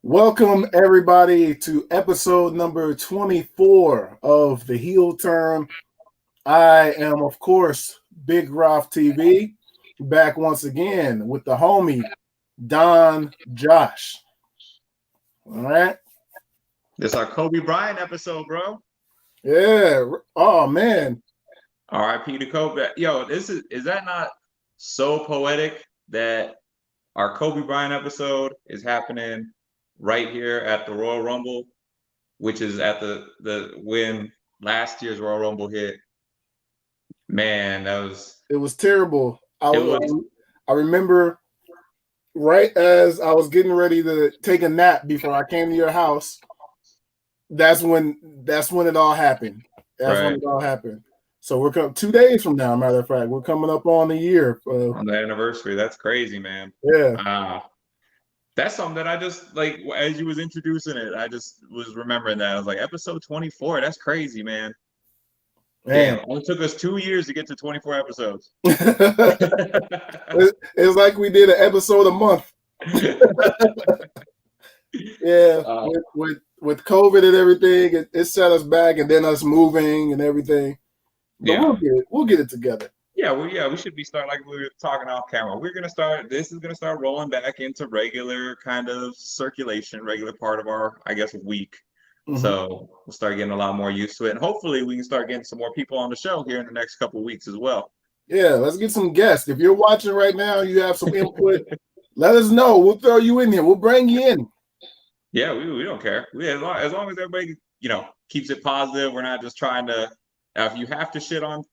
Welcome, everybody, to episode number 24 of The Heel Turn. I am, of course, Big Ralph TV, back once again with the homie, Don Josh. All right? This is our Kobe Bryant episode, bro. Yeah. Oh, man. R.I.P. to Kobe. Yo, is that not so poetic that our Kobe Bryant episode is happening right here at the Royal Rumble, which is at the when last year's Royal Rumble hit. Man, it was terrible. I was remember right as I was getting ready to take a nap before I came to your house. That's when it all happened. When it all happened. So we're 2 days from now. Matter of fact, we're coming up on a year on the anniversary. That's crazy, man. Yeah. That's something that I just like as you was introducing it. I just was remembering that. I was like, episode 24. That's crazy, man. Damn, it only took us 2 years to get to 24 episodes. It's like we did an episode a month. Yeah, with COVID and everything, it set us back, and then us moving and everything. But yeah, we'll get it together. Yeah, we should be starting like we were talking off camera. This is gonna start rolling back into regular kind of circulation, regular part of our, I guess, week. Mm-hmm. So we'll start getting a lot more used to it, and hopefully we can start getting some more people on the show here in the next couple of weeks as well. Yeah, let's get some guests. If you're watching right now, you have some input. Let us know. We'll throw you in here. We'll bring you in. Yeah, we don't care. As long as everybody keeps it positive. We're not just trying to. If you have to shit on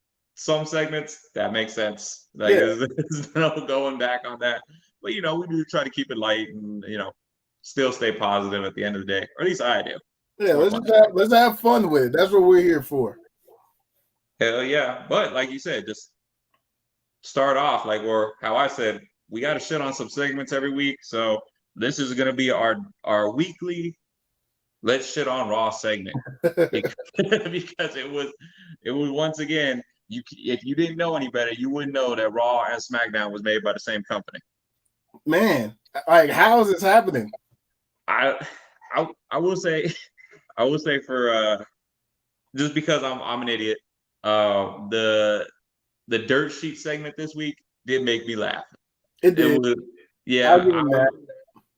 some segments, that makes sense. Like there's no going back on that. But we do try to keep it light and still stay positive at the end of the day, or at least I do. Yeah, let's have fun with it. That's what we're here for. Hell yeah! But like you said, just start off or how I said, we got to shit on some segments every week. So this is gonna be our weekly let's shit on Raw segment because it was once again. If you didn't know any better, you wouldn't know that Raw and SmackDown was made by the same company. Man, like how is this happening? I will say for just because I'm an idiot. The dirt sheet segment this week did make me laugh. It did.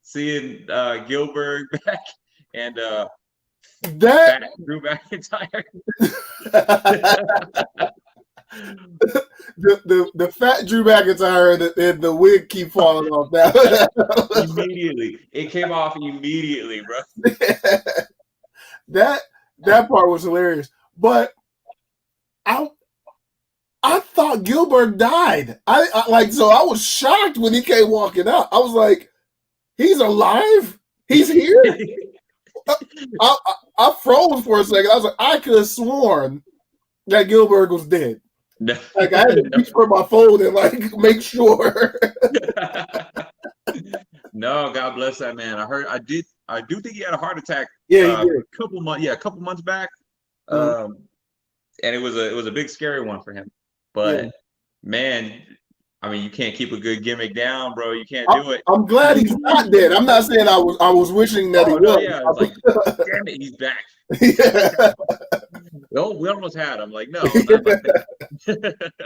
Seeing Gilbert back and that Drew McIntyre. the fat Drew McIntyre and the wig keep falling off now. Immediately. It came off immediately, bro. That part was hilarious. But I thought Gilbert died. I was shocked when he came walking out. I was like, he's alive? He's here? I froze for a second. I was like, I could have sworn that Gilbert was dead. No. I had to reach for my phone and make sure. No, God bless that man. I do think he had a heart attack. Yeah, he did. A couple months back. And it was a big scary one for him. But man, I mean, you can't keep a good gimmick down, bro. You can't do it. I'm glad he's not dead. I'm not saying I was wishing that he was. Yeah, it's like, damn it, he's back. Yeah. We almost had him. Like, no.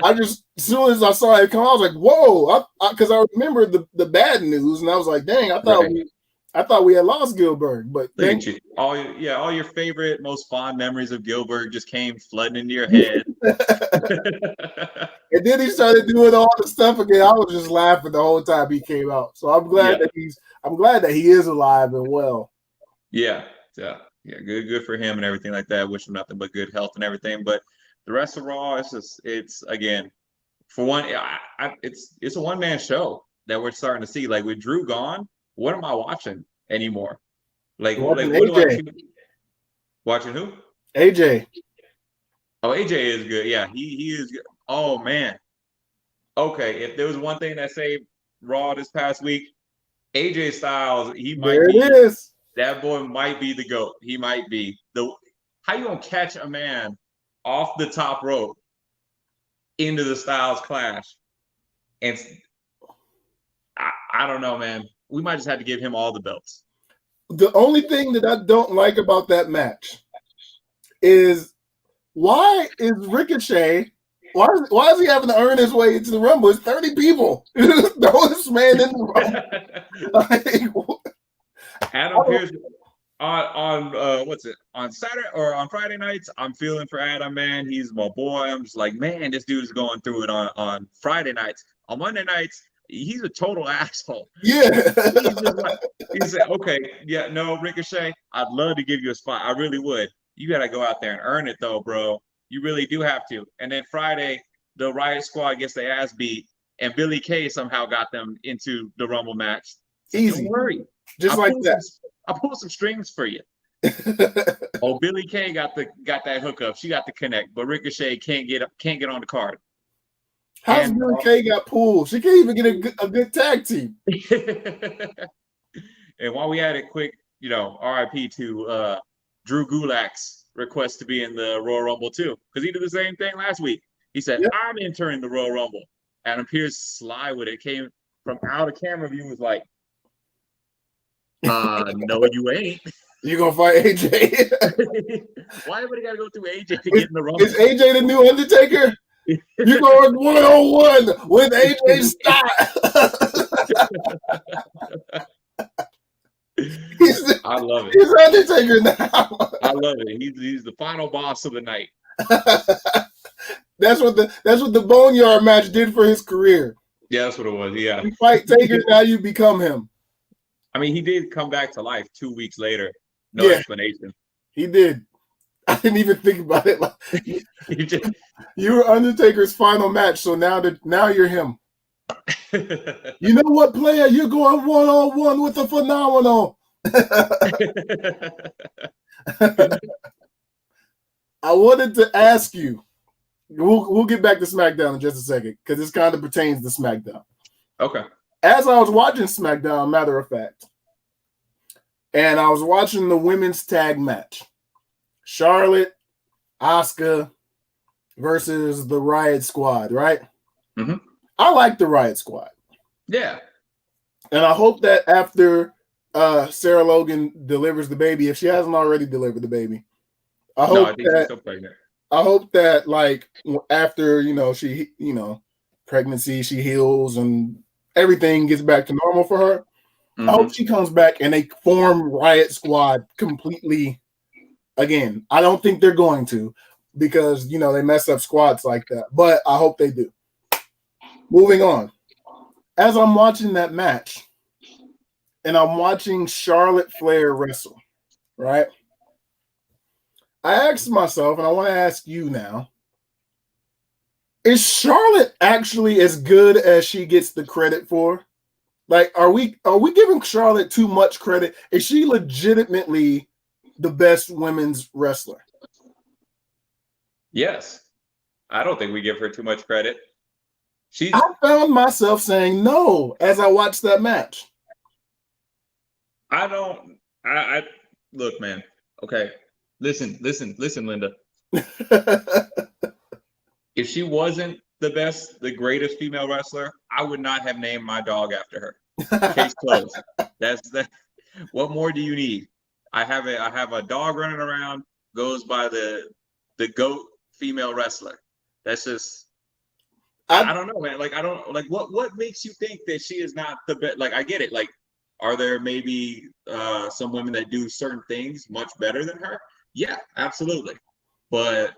As soon as I saw it come, I was like, whoa, because I remember the bad news, and I was like, dang, I thought we had lost Gilbert. But thank you. All your favorite, most fond memories of Gilbert just came flooding into your head. And then he started doing all the stuff again. I was just laughing the whole time he came out. So I'm glad that he is alive and well. Yeah. Good for him and everything like that. Wish him nothing but good health and everything. But the rest of Raw, it's again, for one, it's a one-man show that we're starting to see. Like with Drew gone, what am I watching anymore? Watching AJ. Watching who? AJ. Oh, AJ is good. Yeah, he is good. Oh man. Okay, if there was one thing that saved Raw this past week, AJ Styles, that boy might be the GOAT. He might be. How you gonna catch a man off the top rope into the Styles Clash? And I don't know, man. We might just have to give him all the belts. The only thing that I don't like about that match is why is Ricochet? Why is he having to earn his way into the Rumble? It's 30 people. Throw this man in the Rumble. Adam Pearce on what's it, on Saturday or on Friday nights? I'm feeling for Adam, man. He's my boy. I'm just like, man, this dude's going through it on Friday nights. On Monday nights, he's a total asshole. Yeah. He's just like, he said, okay, yeah, no, Ricochet, I'd love to give you a spot. I really would. You got to go out there and earn it, though, bro. You really do have to. And then Friday, the Riot Squad gets their ass beat, and Billy Kay somehow got them into the Rumble match. So Easy. don't worry. Just like that. I'll pull some strings for you. Oh, Billy Kay got that hookup. She got the connect, but Ricochet can't get on the card. How's Billy Kay got pulled? She can't even get a good tag team. And while we had it, quick, RIP to Drew Gulak's request to be in the Royal Rumble too, because he did the same thing last week. He said, yep, I'm entering the Royal Rumble. Adam Pearce sly with it, came from out of camera view, was like, no, you ain't. You gonna fight AJ? Why everybody gotta go through AJ to get in the Rumble? Is AJ the new Undertaker? You're going 1-on-1 with AJ Styles. I love it. He's Undertaker now. I love it. He's the final boss of the night. That's what the Boneyard match did for his career. Yeah, that's what it was. Yeah. You fight Taker, now you become him. I mean, he did come back to life 2 weeks later. No explanation. He did. I didn't even think about it. You were Undertaker's final match, so now you're him. You know what, player? You're going 1-on-1 with the Phenomenal. I wanted to ask you. We'll get back to SmackDown in just a second because this kind of pertains to SmackDown. Okay. As I was watching SmackDown, matter of fact, and I was watching the women's tag match, Charlotte, Asuka versus the Riot Squad, right? Mm-hmm. I like the Riot Squad. Yeah. And I hope that after Sarah Logan delivers the baby, if she hasn't already delivered the baby, I think she's still pregnant. I hope that, like, after, she, pregnancy, she heals and everything gets back to normal for her. Mm-hmm. I hope she comes back and they form Riot Squad completely again. I don't think they're going to because, they mess up squads like that. But I hope they do. Moving on. As I'm watching that match and I'm watching Charlotte Flair wrestle, right? I asked myself, and I want to ask you now, is Charlotte actually as good as she gets the credit for? Like, are we giving Charlotte too much credit? Is she legitimately the best women's wrestler? Yes. I don't think we give her too much credit. I found myself saying no as I watched that match. I look, man. Okay. Listen, Linda. If she wasn't the greatest female wrestler, I would not have named my dog after her. Case closed. That's that. What more do you need? I have a dog running around, goes by the GOAT female wrestler. That's just I don't know, man. Like, I don't like what makes you think that she is not the best? Like, I get it. Like, are there maybe some women that do certain things much better than her? Yeah, absolutely. But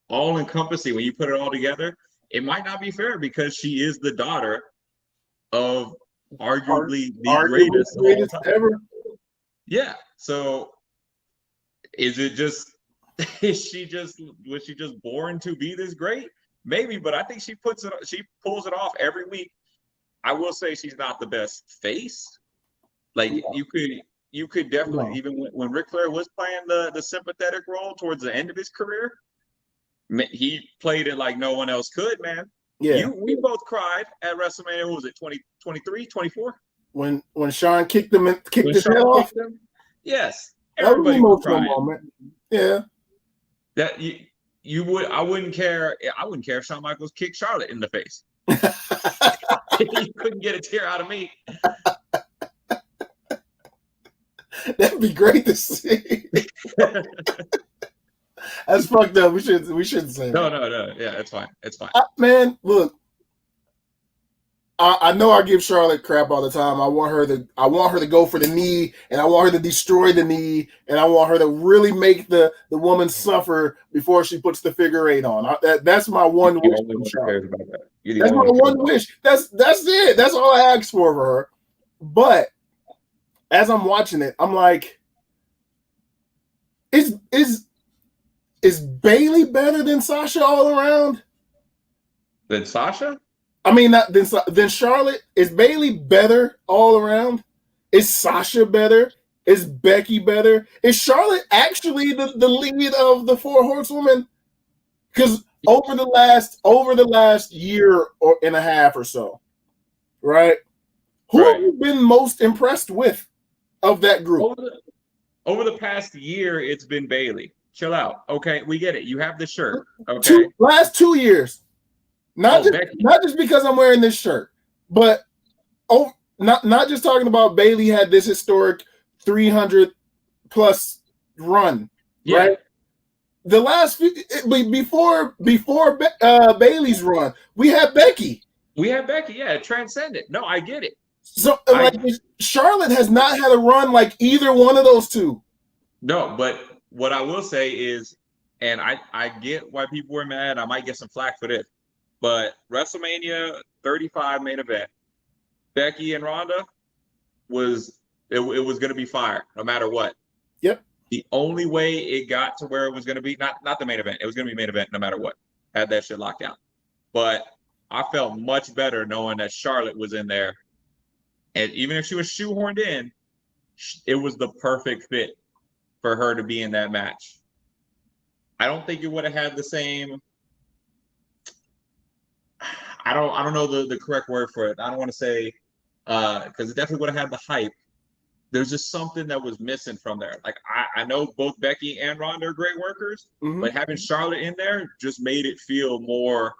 all encompassing, when you put it all together, it might not be fair because she is the daughter of arguably the greatest ever. Yeah. So was she just born to be this great? Maybe, but I think she pulls it off every week. I will say she's not the best face. Like, you could definitely, even when Ric Flair was playing the sympathetic role towards the end of his career, he played it like no one else could, man. Yeah. We both cried at WrestleMania. What was it, 2023, 24? When Shawn kicked him and kicked his head off? Yes. Everybody was crying. Moment. Yeah. That I wouldn't care if Shawn Michaels kicked Charlotte in the face. You couldn't get a tear out of me. That'd be great to see. That's fucked up. We shouldn't say No. that. Yeah, it's fine. It's fine. Man, look, I know I give Charlotte crap all the time. I want her to go for the knee, and I want her to destroy the knee, and I want her to really make the woman suffer before she puts the figure 8 on. That's my one wish. That's my one wish. That's it. That's all I ask for her. But as I'm watching it, I'm like, is Bayley better than Sasha all around? Than Sasha? I mean, not than Charlotte. Is Bayley better all around? Is Sasha better? Is Becky better? Is Charlotte actually the lead of the 4 horsewomen? Because over the last year and a half or so, right? Who have you been most impressed with of that group? Over the past year, it's been Bayley. Chill out. Okay, we get it. You have the shirt. Okay. Last 2 years. Not just because I'm wearing this shirt, but not just talking about Bayley had this historic 300 plus run, right? The last few before Bayley's run, we had Becky. Yeah, transcendent. No, I get it. So Charlotte has not had a run like either one of those two. No, but what I will say is, and I get why people were mad. I might get some flack for this. But WrestleMania 35 main event, Becky and Ronda was going to be fire no matter what. Yep. The only way it got to where it was going to be, not the main event, it was going to be main event no matter what. Had that shit locked down. But I felt much better knowing that Charlotte was in there. And even if she was shoehorned in, it was the perfect fit for her to be in that match. I don't think it would have had the same... I don't know the correct word for it. I don't want to say because it definitely would have had the hype. There's just something that was missing from there. Like I know both Becky and Ronda are great workers, but having Charlotte in there just made it feel more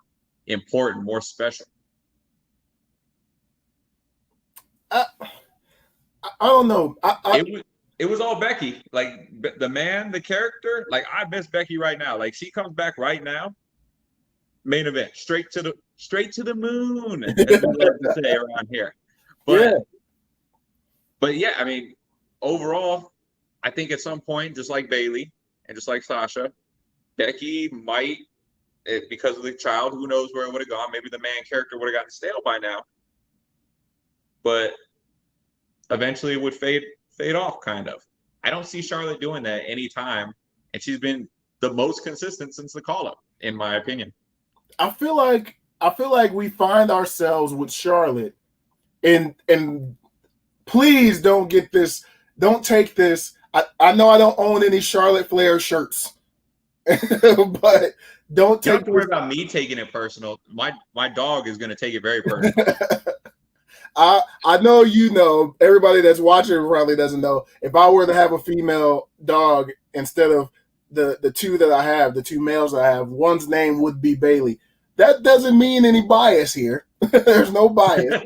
important, more special. I don't know. It was all Becky. Like the character. Like I miss Becky right now. Like she comes back right now. Main event, straight to the moon, as we love to say around here. But yeah, I mean, overall, I think at some point, just like Bayley and just like Sasha, Becky might, because of the child, who knows where it would have gone. Maybe the man character would have gotten stale by now. But eventually it would fade off, kind of. I don't see Charlotte doing that anytime, and she's been the most consistent since the call-up, in my opinion. I feel like we find ourselves with Charlotte, and please don't get this. Don't take this. I know I don't own any Charlotte Flair shirts, but don't take. Don't worry about me taking it personal. My dog is going to take it very personal. I know everybody that's watching probably doesn't know. If I were to have a female dog instead of the two that I have, the two males I have, one's name would be Bayley. That doesn't mean any bias here. There's no bias.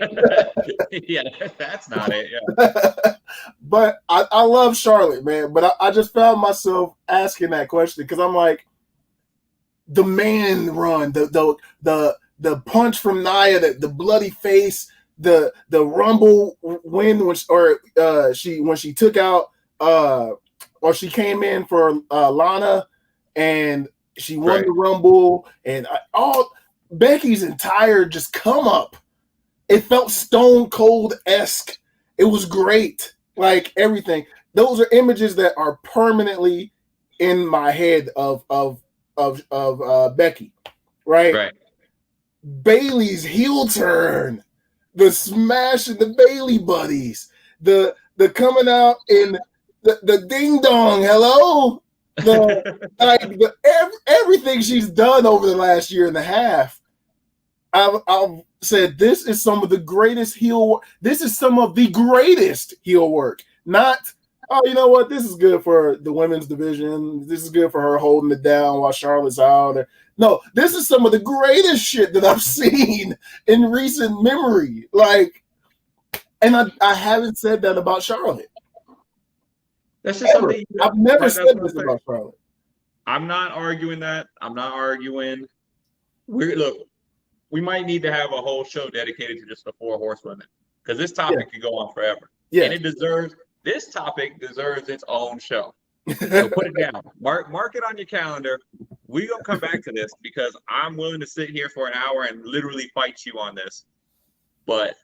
Yeah, that's not it. Yeah. But I love Charlotte, man. But I just found myself asking that question because I'm like, the man run, the punch from Nia, the bloody face, the Rumble win when she took out or she came in for Lana and she won the Rumble, and Becky's entire just come up. It felt Stone Cold-esque. It was great. Like everything. Those are images that are permanently in my head of Becky. Right. Bayley's heel turn, the smash of the Bayley buddies, the coming out in the ding dong, hello. Everything she's done over the last year and a half, I've said this is some of the greatest heel work. This is some of the greatest heel work. Not, you know what? This is good for the women's division. This is good for her holding it down while Charlotte's out. No, this is some of the greatest shit that I've seen in recent memory. Like, and I haven't said that about Charlotte. That's just Ever. something. I've never That's said what I'm this saying. about Charlotte. I'm not arguing that. I'm not arguing. Look, we might need to have a whole show dedicated to just the 4 horsewomen, because this topic could go on forever. Yeah. And this topic deserves its own show. So put it down. Mark it on your calendar. We're gonna come back to this because I'm willing to sit here for an hour and literally fight you on this. But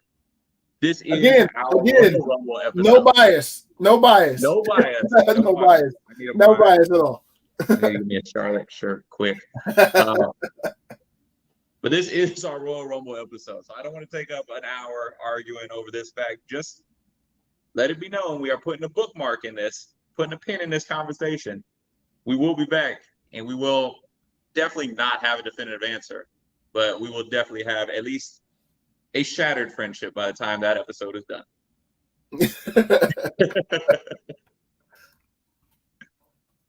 this is again, our Royal Rumble episode. No bias. No bias. No bias. No bias. No bias at all. I need to give me a Charlotte shirt quick. But this is our Royal Rumble episode, so I don't want to take up an hour arguing over this fact. Just let it be known we are putting a bookmark in this, putting a pin in this conversation. We will be back, and we will definitely not have a definitive answer, but we will definitely have at least a shattered friendship by the time that episode is done.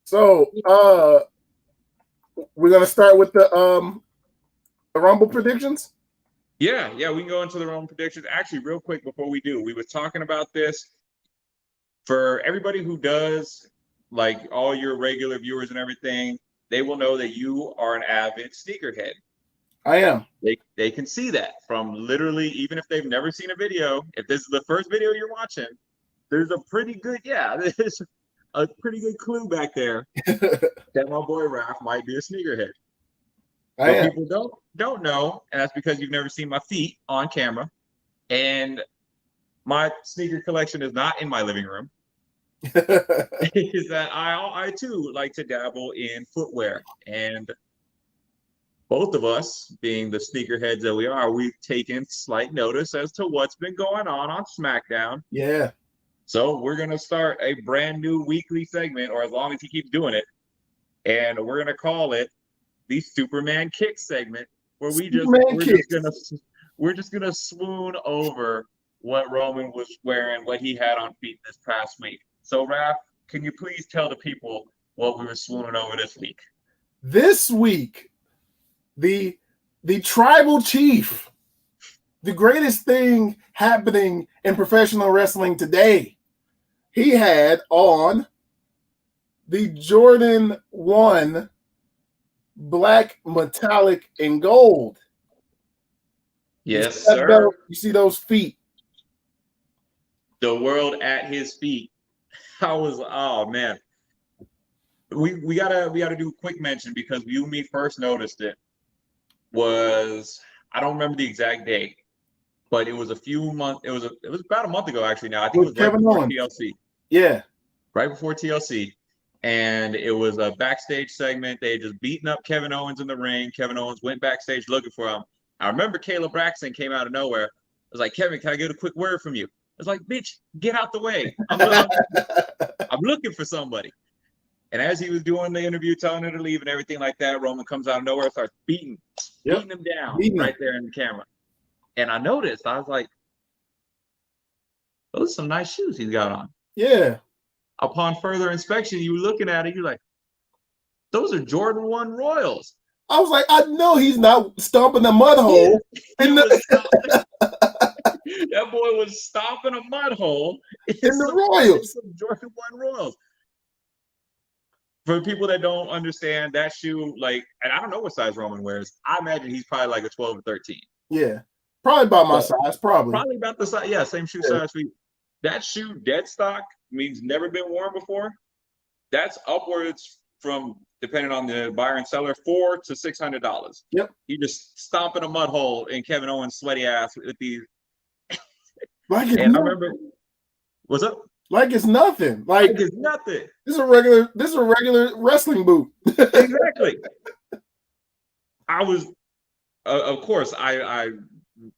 So, we're gonna start with the Rumble predictions. Yeah, we can go into the Rumble predictions. Actually, real quick before we do, we were talking about this for everybody who does, like all your regular viewers and everything. They will know that you are an avid sneakerhead. I am. They can see that from literally, even if they've never seen a video. If this is the first video you're watching, there's a pretty good clue back there that my boy Raph might be a sneakerhead. But people don't know, and that's because you've never seen my feet on camera. And my sneaker collection is not in my living room. Is that I too like to dabble in footwear, and both of us, being the sneakerheads that we are, we've taken slight notice as to what's been going on SmackDown. Yeah. So we're gonna start a brand new weekly segment, or as long as he keeps doing it, and we're gonna call it the Superman Kicks segment, where we're just gonna swoon over what Roman was wearing, what he had on feet this past week. So, Raph, can you please tell the people what we were swooning over this week? This week, the tribal chief, the greatest thing happening in professional wrestling today, he had on the Jordan 1 black metallic and gold. Yes, sir. You see those feet? The world at his feet. Oh man. We gotta do a quick mention, because you and me first noticed it was, I don't remember the exact date, but it was it was about a month ago actually now. I think it was right before TLC. Yeah. Right before TLC. And it was a backstage segment. They had just beaten up Kevin Owens in the ring. Kevin Owens went backstage looking for him. I remember Caleb Braxton came out of nowhere. I was like, Kevin, can I get a quick word from you? I was like, bitch, get out the way. I'm looking for somebody. And as he was doing the interview, telling her to leave and everything like that, Roman comes out of nowhere and starts beating him down right there in the camera. And I noticed, I was like, those are some nice shoes he's got on. Yeah. Upon further inspection, you were looking at it, you're like, those are Jordan 1 Royals. I was like, I know he's not stomping a mud hole. That boy was stomping a mud hole in the Royals. Jordan 1 Royals. For people that don't understand, that shoe, like, and I don't know what size Roman wears. I imagine he's probably like a 12 or 13. Yeah. Probably about my size, probably. Probably about the size. Yeah, same shoe size for you. That shoe, dead stock, means never been worn before. That's upwards from, depending on the buyer and seller, $400 to $600. Yep. He just stomping a mud hole in Kevin Owens' sweaty ass with these. Like and I remember, what's up? Like it's nothing. Like it's nothing. This is a regular wrestling boot. Exactly. I was, of course, I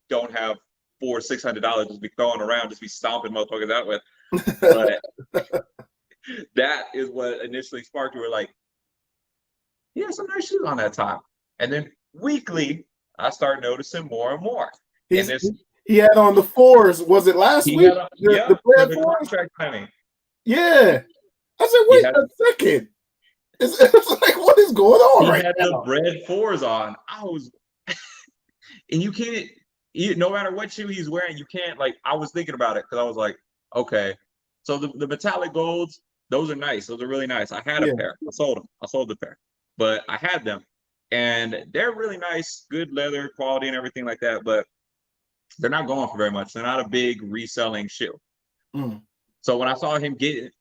don't have $400-600 just be throwing around, just be stomping motherfuckers out with. But that is what initially sparked. We were like, he has some nice shoes on that top. And then weekly, I started noticing more and more. He had on the 4s. Was it last week? The bread contract penny. Yeah. I said, wait a second. It's like, what is going on right now? He had the bread 4s on. I was, and you can't, no matter what shoe he's wearing, you can't, like, I was thinking about it because I was like, okay, so the metallic golds, those are nice. Those are really nice. I had a Yeah. pair. I sold them. I sold the pair, but I had them, and they're really nice, good leather quality and everything like that. But they're not going for very much. They're not a big reselling shoe. Mm. So when I saw him get,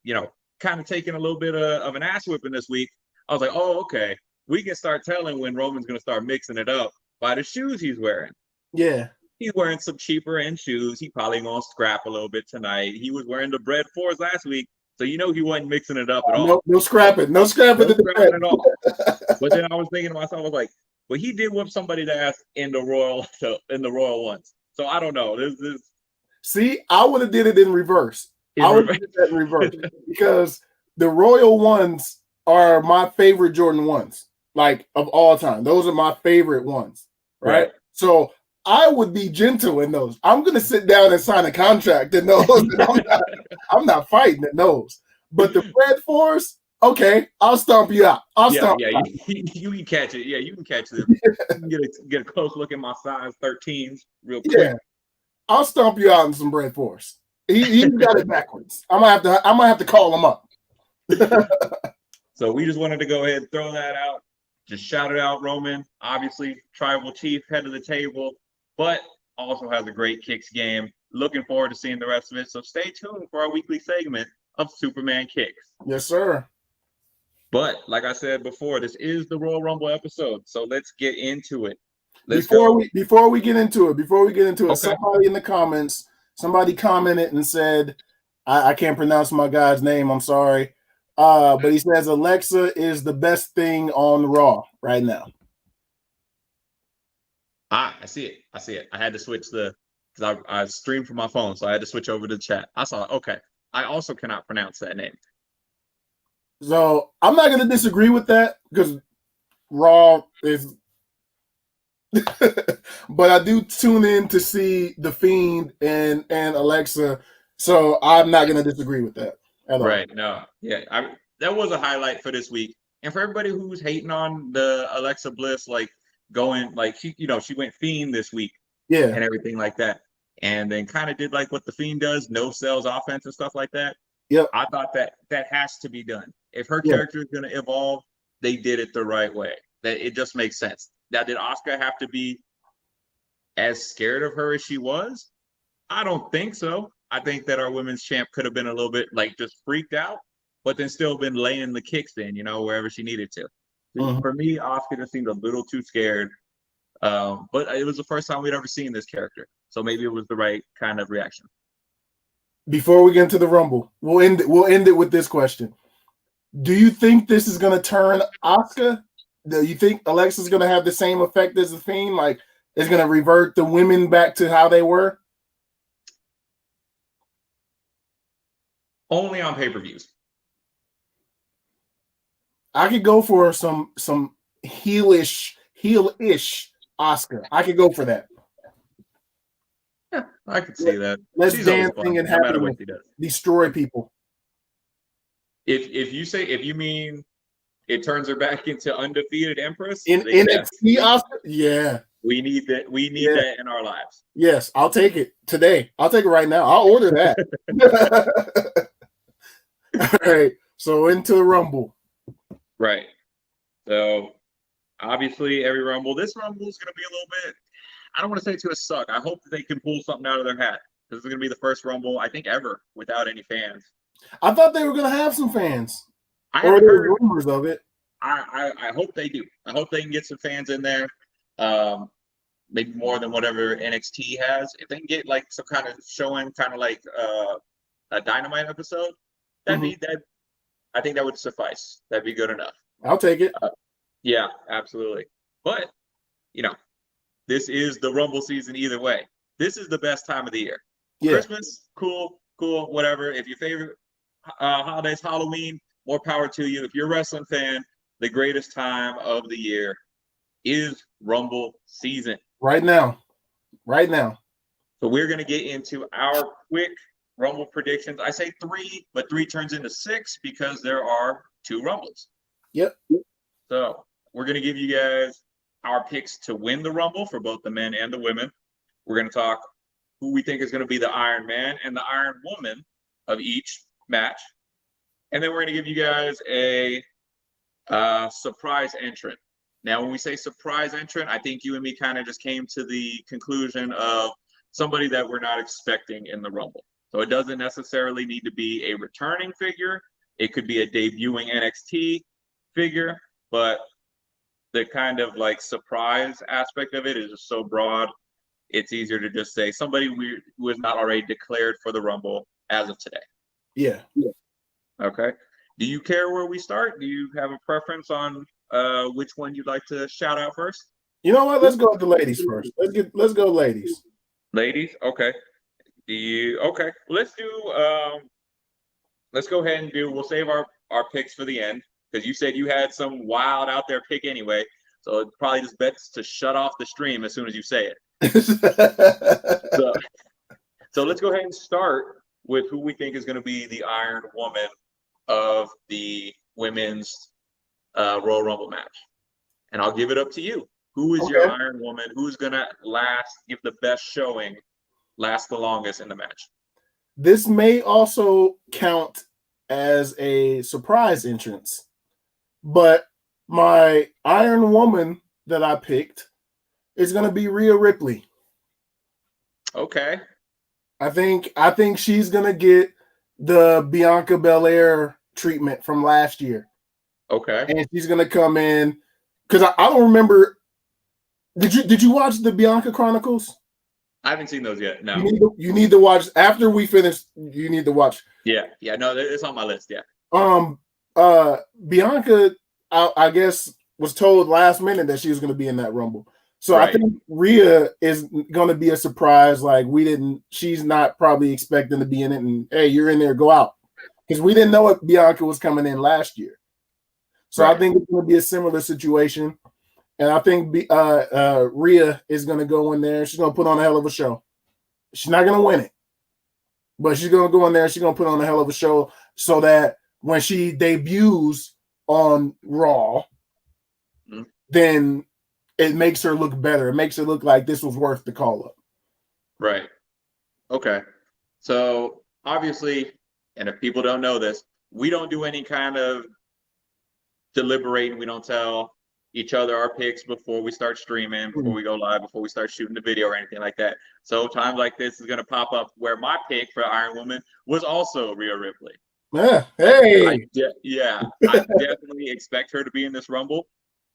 kind of taking a little bit of an ass whipping this week, I was like, oh, okay, we can start telling when Roman's going to start mixing it up by the shoes he's wearing. Yeah. He's wearing some cheaper end shoes. He probably going to scrap a little bit tonight. He was wearing the Bread 4s last week, so he wasn't mixing it up at all. No scrapping. No scrapping at all. But then I was thinking to myself, I was like, well, he did whip somebody's ass in the Royal ones. So I don't know. See, I would have did it in reverse. I would have did that in reverse because the Royal ones are my favorite Jordan ones, like of all time. Those are my favorite ones, right? So I would be gentle in those. I'm going to sit down and sign a contract in those. I'm not fighting in those. But the Bread 4s, okay, I'll stomp you out. You can catch it. Yeah, you can catch them. You can get a close look at my size 13s real quick. Yeah, I'll stomp you out in some Bread 4s. He got it backwards. I might have to call him up. So we just wanted to go ahead and throw that out. Just shout it out, Roman. Obviously, tribal chief, head of the table, but also has a great kicks game. Looking forward to seeing the rest of it. So stay tuned for our weekly segment of Superman Kicks. Yes, sir. But like I said before, this is the Royal Rumble episode, so let's get into it. Before we get into it, somebody in the comments, somebody commented and said, I can't pronounce my guy's name, I'm sorry. But he says Alexa is the best thing on Raw right now. I see it. I had to switch because I streamed from my phone, so I had to switch over to the chat. I saw it. Okay. I also cannot pronounce that name. So I'm not going to disagree with that because Raw is. But I do tune in to see The Fiend and Alexa, so I'm not going to disagree with that at all. Right. No. Yeah. That was a highlight for this week. And for everybody who's hating on the Alexa Bliss, going she went Fiend this week. Yeah. And everything like that. And then kind of did like what the Fiend does, no sells offense and stuff like that. Yep. I thought that has to be done. If her character is going to evolve, they did it the right way. That it just makes sense. Now, did Asuka have to be as scared of her as she was? I don't think so. I think that our women's champ could have been a little bit just freaked out, but then still been laying the kicks in, wherever she needed to. Mm-hmm. For me, Asuka just seemed a little too scared. But it was the first time we'd ever seen this character. So maybe it was the right kind of reaction. Before we get into the Rumble, we'll end it with this question. Do you think this is going to turn Asuka? Do you think Alexa's going to have the same effect as the Fiend? Like, it's going to revert the women back to how they were? Only on pay-per-views. I could go for some heelish Asuka. I could go for that. Yeah, I could see that. Let's dancing and having destroy people. If you mean it turns her back into undefeated Empress in NXT, Asuka, yeah, we need that. We need that in our lives. Yes, I'll take it today. I'll take it right now. I'll order that. All right, so into the Rumble. Right. So obviously, every Rumble. This Rumble is going to be a little bit. I don't want to say it's going to suck. I hope that they can pull something out of their hat. This is going to be the first Rumble, I think, ever without any fans. I thought they were going to have some fans. Or there were rumors of it. I hope they do. I hope they can get some fans in there. Maybe more than whatever NXT has. If they can get some kind of showing, kind of like a Dynamite episode, I think that would suffice. That'd be good enough. I'll take it. Yeah, absolutely. But this is the Rumble season either way. This is the best time of the year. Yeah. Christmas, cool, whatever. If your favorite holiday's Halloween, more power to you. If you're a wrestling fan, the greatest time of the year is Rumble season. Right now. So we're going to get into our quick Rumble predictions. I say 3, but 3 turns into 6 because there are 2 Rumbles. Yep. So we're going to give you guys our picks to win the Rumble for both the men and the women. We're going to talk who we think is going to be the Iron Man and the Iron Woman of each match. And then we're going to give you guys a surprise entrant. Now, when we say surprise entrant, I think you and me kind of just came to the conclusion of somebody that we're not expecting in the Rumble. So it doesn't necessarily need to be a returning figure. It could be a debuting NXT figure, but the kind of like surprise aspect of it is just so broad. It's easier to just say somebody who is not already declared for the Rumble as of today. Yeah. Okay. Do you care where we start? Do you have a preference on which one you'd like to shout out first? You know what? Let's go with the ladies first. Let's go ladies. Ladies, okay. Okay? Let's go ahead and we'll save our picks for the end because you said you had some wild out there pick anyway. So it's probably just best to shut off the stream as soon as you say it. So let's go ahead and start with who we think is going to be the Iron Woman of the women's Royal Rumble match. And I'll give it up to you. Who is your Iron Woman? Who's going to give the best showing, last the longest in the match? This may also count as a surprise entrance, but my Iron Woman that I picked is going to be Rhea Ripley. Okay. I think she's going to get the Bianca Belair treatment from last year. Okay. And she's going to come in because I don't remember. Did you watch the Bianca Chronicles? I haven't seen those yet. No. You need to watch after we finish. You need to watch. Yeah. No, it's on my list. Yeah. Bianca, I guess, was told last minute that she was going to be in that Rumble. So right. I think Rhea is going to be a surprise. Like she's not probably expecting to be in it. And hey, you're in there, go out, because we didn't know if Bianca was coming in last year. So right. I think it's going to be a similar situation. And I think Rhea is going to go in there. She's going to put on a hell of a show. She's not going to win it, but she's going to go in there. She's going to put on a hell of a show so that when she debuts on Raw, then it makes her look better. It makes her look like this was worth the call up. Right. Okay. So obviously, and if people don't know this, we don't do any kind of deliberating. We don't tell each other our picks before we start streaming, before we go live, before we start shooting the video or anything like that. So times like this is going to pop up where my pick for Iron Woman was also Rhea Ripley. Yeah. Hey. I definitely expect her to be in this Rumble.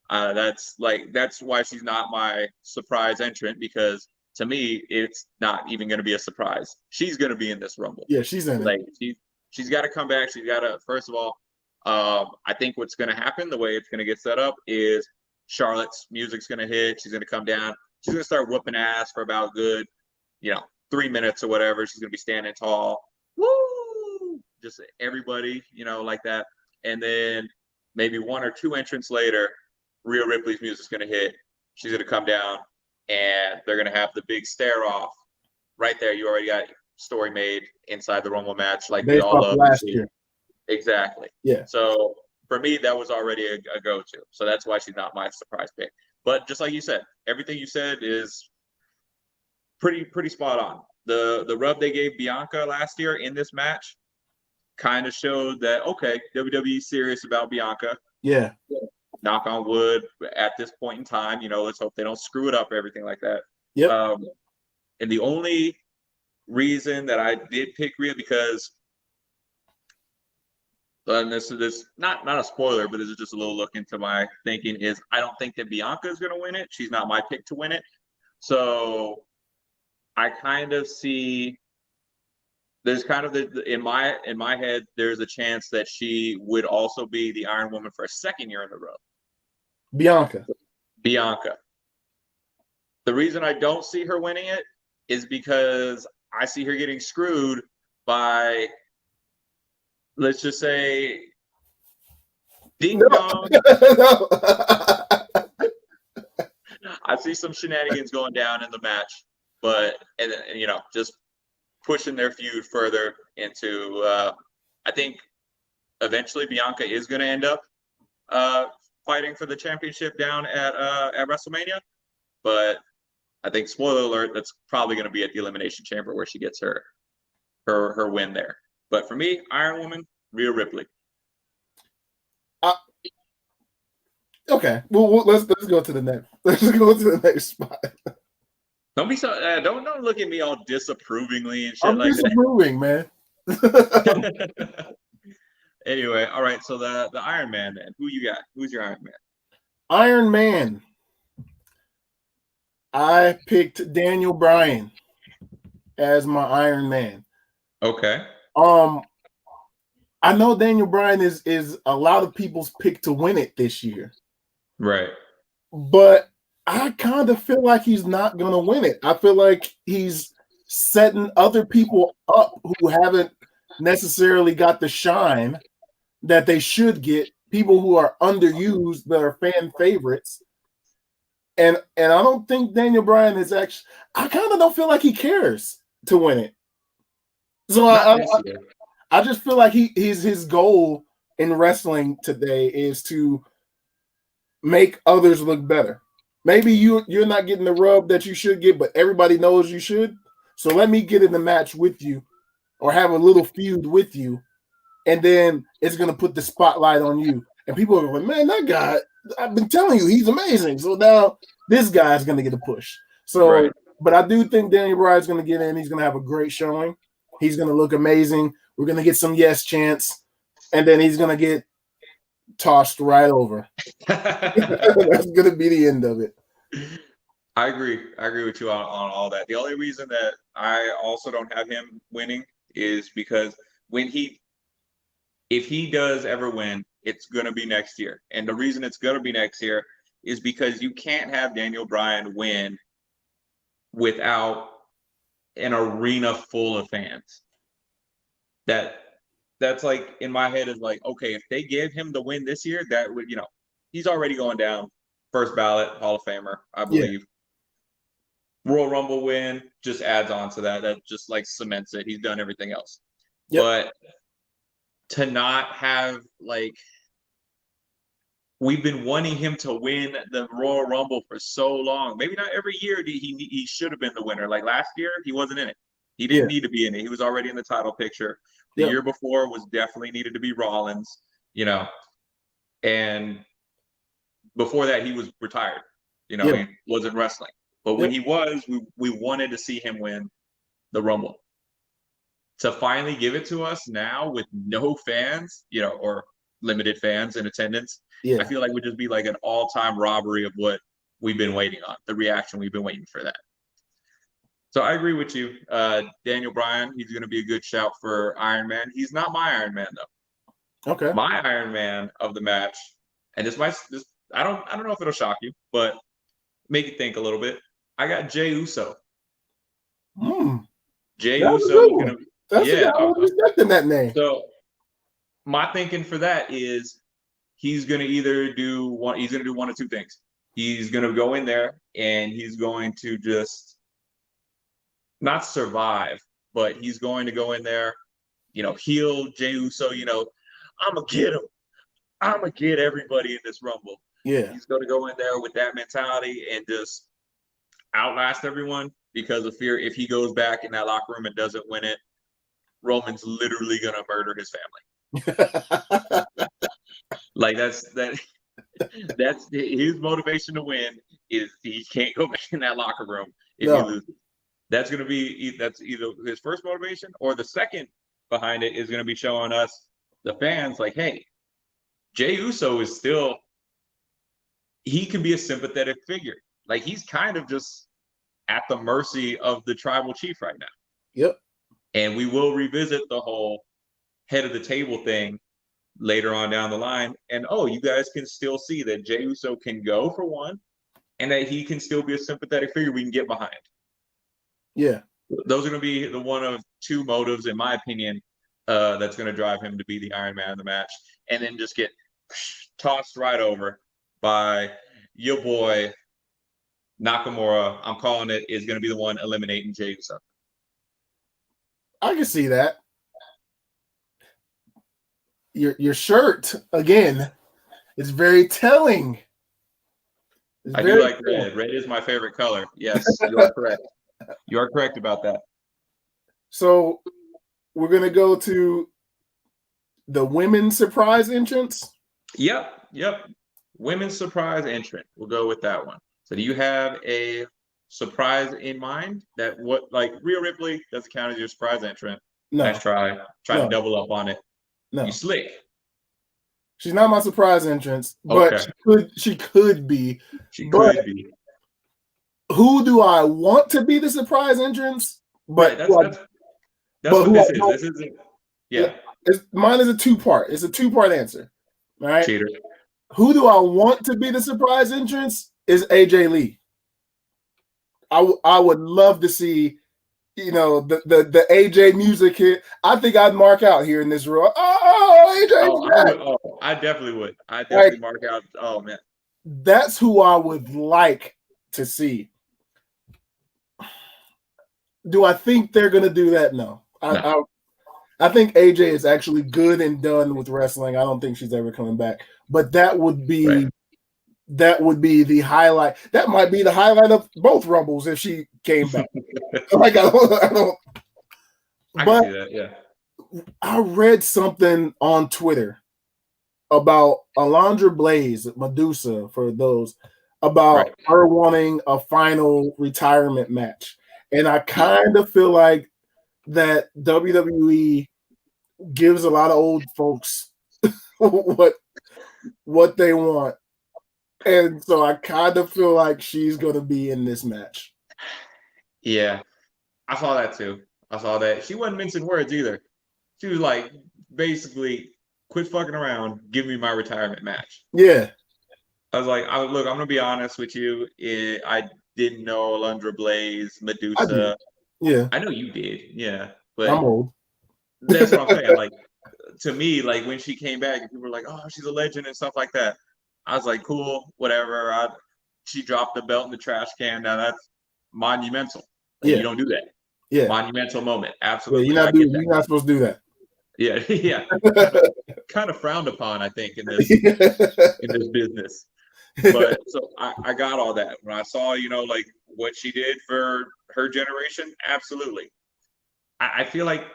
That's why she's not my surprise entrant, because to me it's not even going to be a surprise. She's going to be in this Rumble. Yeah, she's in it. She's got to come back. She's got to, first of all, I think what's going to happen, the way it's going to get set up, is Charlotte's music's going to hit. She's going to come down. She's going to start whooping ass for about good, 3 minutes or whatever. She's going to be standing tall. Woo! Just everybody, like that. And then maybe 1 or 2 entrants later, Rhea Ripley's music's going to hit. She's going to come down, and they're going to have the big stare off right there. You already got story made inside the Rumble match, like we all love last year. Exactly. Yeah. So for me, that was already a go-to. So that's why she's not my surprise pick. But just like you said, everything you said is pretty spot on. The rub they gave Bianca last year in this match kind of showed that, okay, WWE's serious about Bianca. Yeah. Knock on wood at this point in time. Let's hope they don't screw it up or everything like that. Yep. And the only reason that I did pick Rhea, because and this is not a spoiler, but this is just a little look into my thinking, is I don't think that Bianca is going to win it. She's not my pick to win it. So I kind of see there's kind of in my head, there's a chance that she would also be the Iron Woman for a second year in a row. Bianca. The reason I don't see her winning it is because I see her getting screwed by, let's just say, ding dong. I see some shenanigans going down in the match, but just pushing their feud further into. I think eventually Bianca is going to end up fighting for the championship down at WrestleMania, but I think, spoiler alert, that's probably going to be at the Elimination Chamber where she gets her win there. But for me, Iron Woman, Rhea Ripley. Okay, well, let's go to the next. Let's go to the next spot. Don't be so. Don't look at me all disapprovingly and shit I'm like disapproving, man. that. Anyway, all right. So the Iron Man, then. Who you got? Who's your Iron Man? Iron Man. I picked Daniel Bryan as my Iron Man. Okay. I know Daniel Bryan is a lot of people's pick to win it this year. Right. But I kind of feel like he's not going to win it. I feel like he's setting other people up who haven't necessarily got the shine that they should get, people who are underused that are fan favorites. And I don't think Daniel Bryan is actually, I kind of don't feel like he cares to win it. So I just feel like his goal in wrestling today is to make others look better. Maybe you're not getting the rub that you should get, but everybody knows you should. So let me get in the match with you or have a little feud with you. And then it's going to put the spotlight on you. And people are like, man, that guy, I've been telling you, he's amazing. So now this guy's going to get a push. So, right. But I do think Daniel Bryan's going to get in. He's going to have a great showing. He's going to look amazing. We're going to get some yes chants. And then he's going to get tossed right over. That's going to be the end of it. I agree with you on all that. The only reason that I also don't have him winning is because if he does ever win, it's going to be next year. And the reason it's going to be next year is because you can't have Daniel Bryan win without an arena full of fans. That's like, in my head, is like, okay, if they give him the win this year, that would, he's already going down. First ballot Hall of Famer, I believe. Yeah. Royal Rumble win just adds on to that. That just like cements it. He's done everything else. Yep. But to not have, like, we've been wanting him to win the Royal Rumble for so long. Maybe not every year he should have been the winner. Like last year, he wasn't in it. He didn't need to be in it. He was already in the title picture. The year before was definitely needed to be Rollins, and before that he was retired. He wasn't wrestling. But when he was, we wanted to see him win the Rumble. To finally give it to us now with no fans, or limited fans in attendance, I feel like would just be like an all-time robbery of what we've been waiting on, the reaction we've been waiting for that. So I agree with you. Daniel Bryan, he's going to be a good shout for Iron Man. He's not my Iron Man, though. Okay. My Iron Man of the match, and I don't know if it'll shock you, but make you think a little bit. I got Jey Uso. Jey Uso. I was expecting that name. So my thinking for that is he's going to either do one. He's going to do one of two things. He's going to go in there and he's going to just not survive, but he's going to go in there, heel Jey Uso. I'm gonna get him. I'm gonna get everybody in this Rumble. Yeah, he's going to go in there with that mentality and just outlast everyone because of fear. If he goes back in that locker room and doesn't win it, Roman's literally gonna murder his family. Like that's his motivation to win is he can't go back in that locker room if he loses. That's either his first motivation, or the second behind it is going to be showing us, the fans, like, hey, Jey Uso is still, he can be a sympathetic figure. Like, he's kind of just at the mercy of the tribal chief right now. Yep. And we will revisit the whole head of the table thing later on down the line. And, you guys can still see that Jey Uso can go for one, and that he can still be a sympathetic figure we can get behind. Yeah. Those are going to be the one of two motives, in my opinion, that's going to drive him to be the Iron Man of the match, and then just get tossed right over by your boy Nakamura. I'm calling it, is going to be the one eliminating Jey Uso. I can see that. Your shirt, again, is very telling. I do like red. Red is my favorite color. Yes, you are correct. You are correct about that. So we're going to go to the women's surprise entrance. Yep. Women's surprise entrant. We'll go with that one. So do you have a surprise in mind that what like Rhea Ripley doesn't count as your surprise entrant? No. Nice try. Try to double up on it. No. You slick. She's not my surprise entrance, but she could be. She could be. Who do I want to be the surprise entrance? But right, that's what this is. This isn't. Yeah. Mine is a two-part. It's a two-part answer. All right. Cheater. Who do I want to be the surprise entrance? Is AJ Lee. I would love to see, the AJ music hit. I think I'd mark out here in this row. Oh, AJ! I definitely would. I definitely mark out. Oh man, that's who I would like to see. Do I think they're gonna do that? No. I think AJ is actually good and done with wrestling. I don't think she's ever coming back. But that would be the highlight. That might be the highlight of both Rumbles if she came back. I don't. I can see that. Yeah. I read something on Twitter about Alundra Blaze, Medusa, for those, about her wanting a final retirement match. And I kind of feel like that WWE gives a lot of old folks what they want. And so I kind of feel like she's going to be in this match. Yeah, I saw that too. I saw that. She wasn't mincing words either. She was like, basically, quit fucking around. Give me my retirement match. Yeah. I was like, look, I'm going to be honest with you. I didn't know Alundra Blaze, Medusa. Yeah. I know you did. Yeah. But I'm old. That's what I'm saying. Like, to me, like when she came back and people were like, oh, she's a legend and stuff like that. I was like, cool, whatever. She dropped the belt in the trash can. Now that's monumental. Like, you don't do that. Yeah. Monumental moment. Absolutely. Yeah, you're not supposed to do that. Yeah. Yeah. kind of frowned upon, I think, in this business. But so I got all that. When I saw, like what she did for her generation, absolutely. I feel like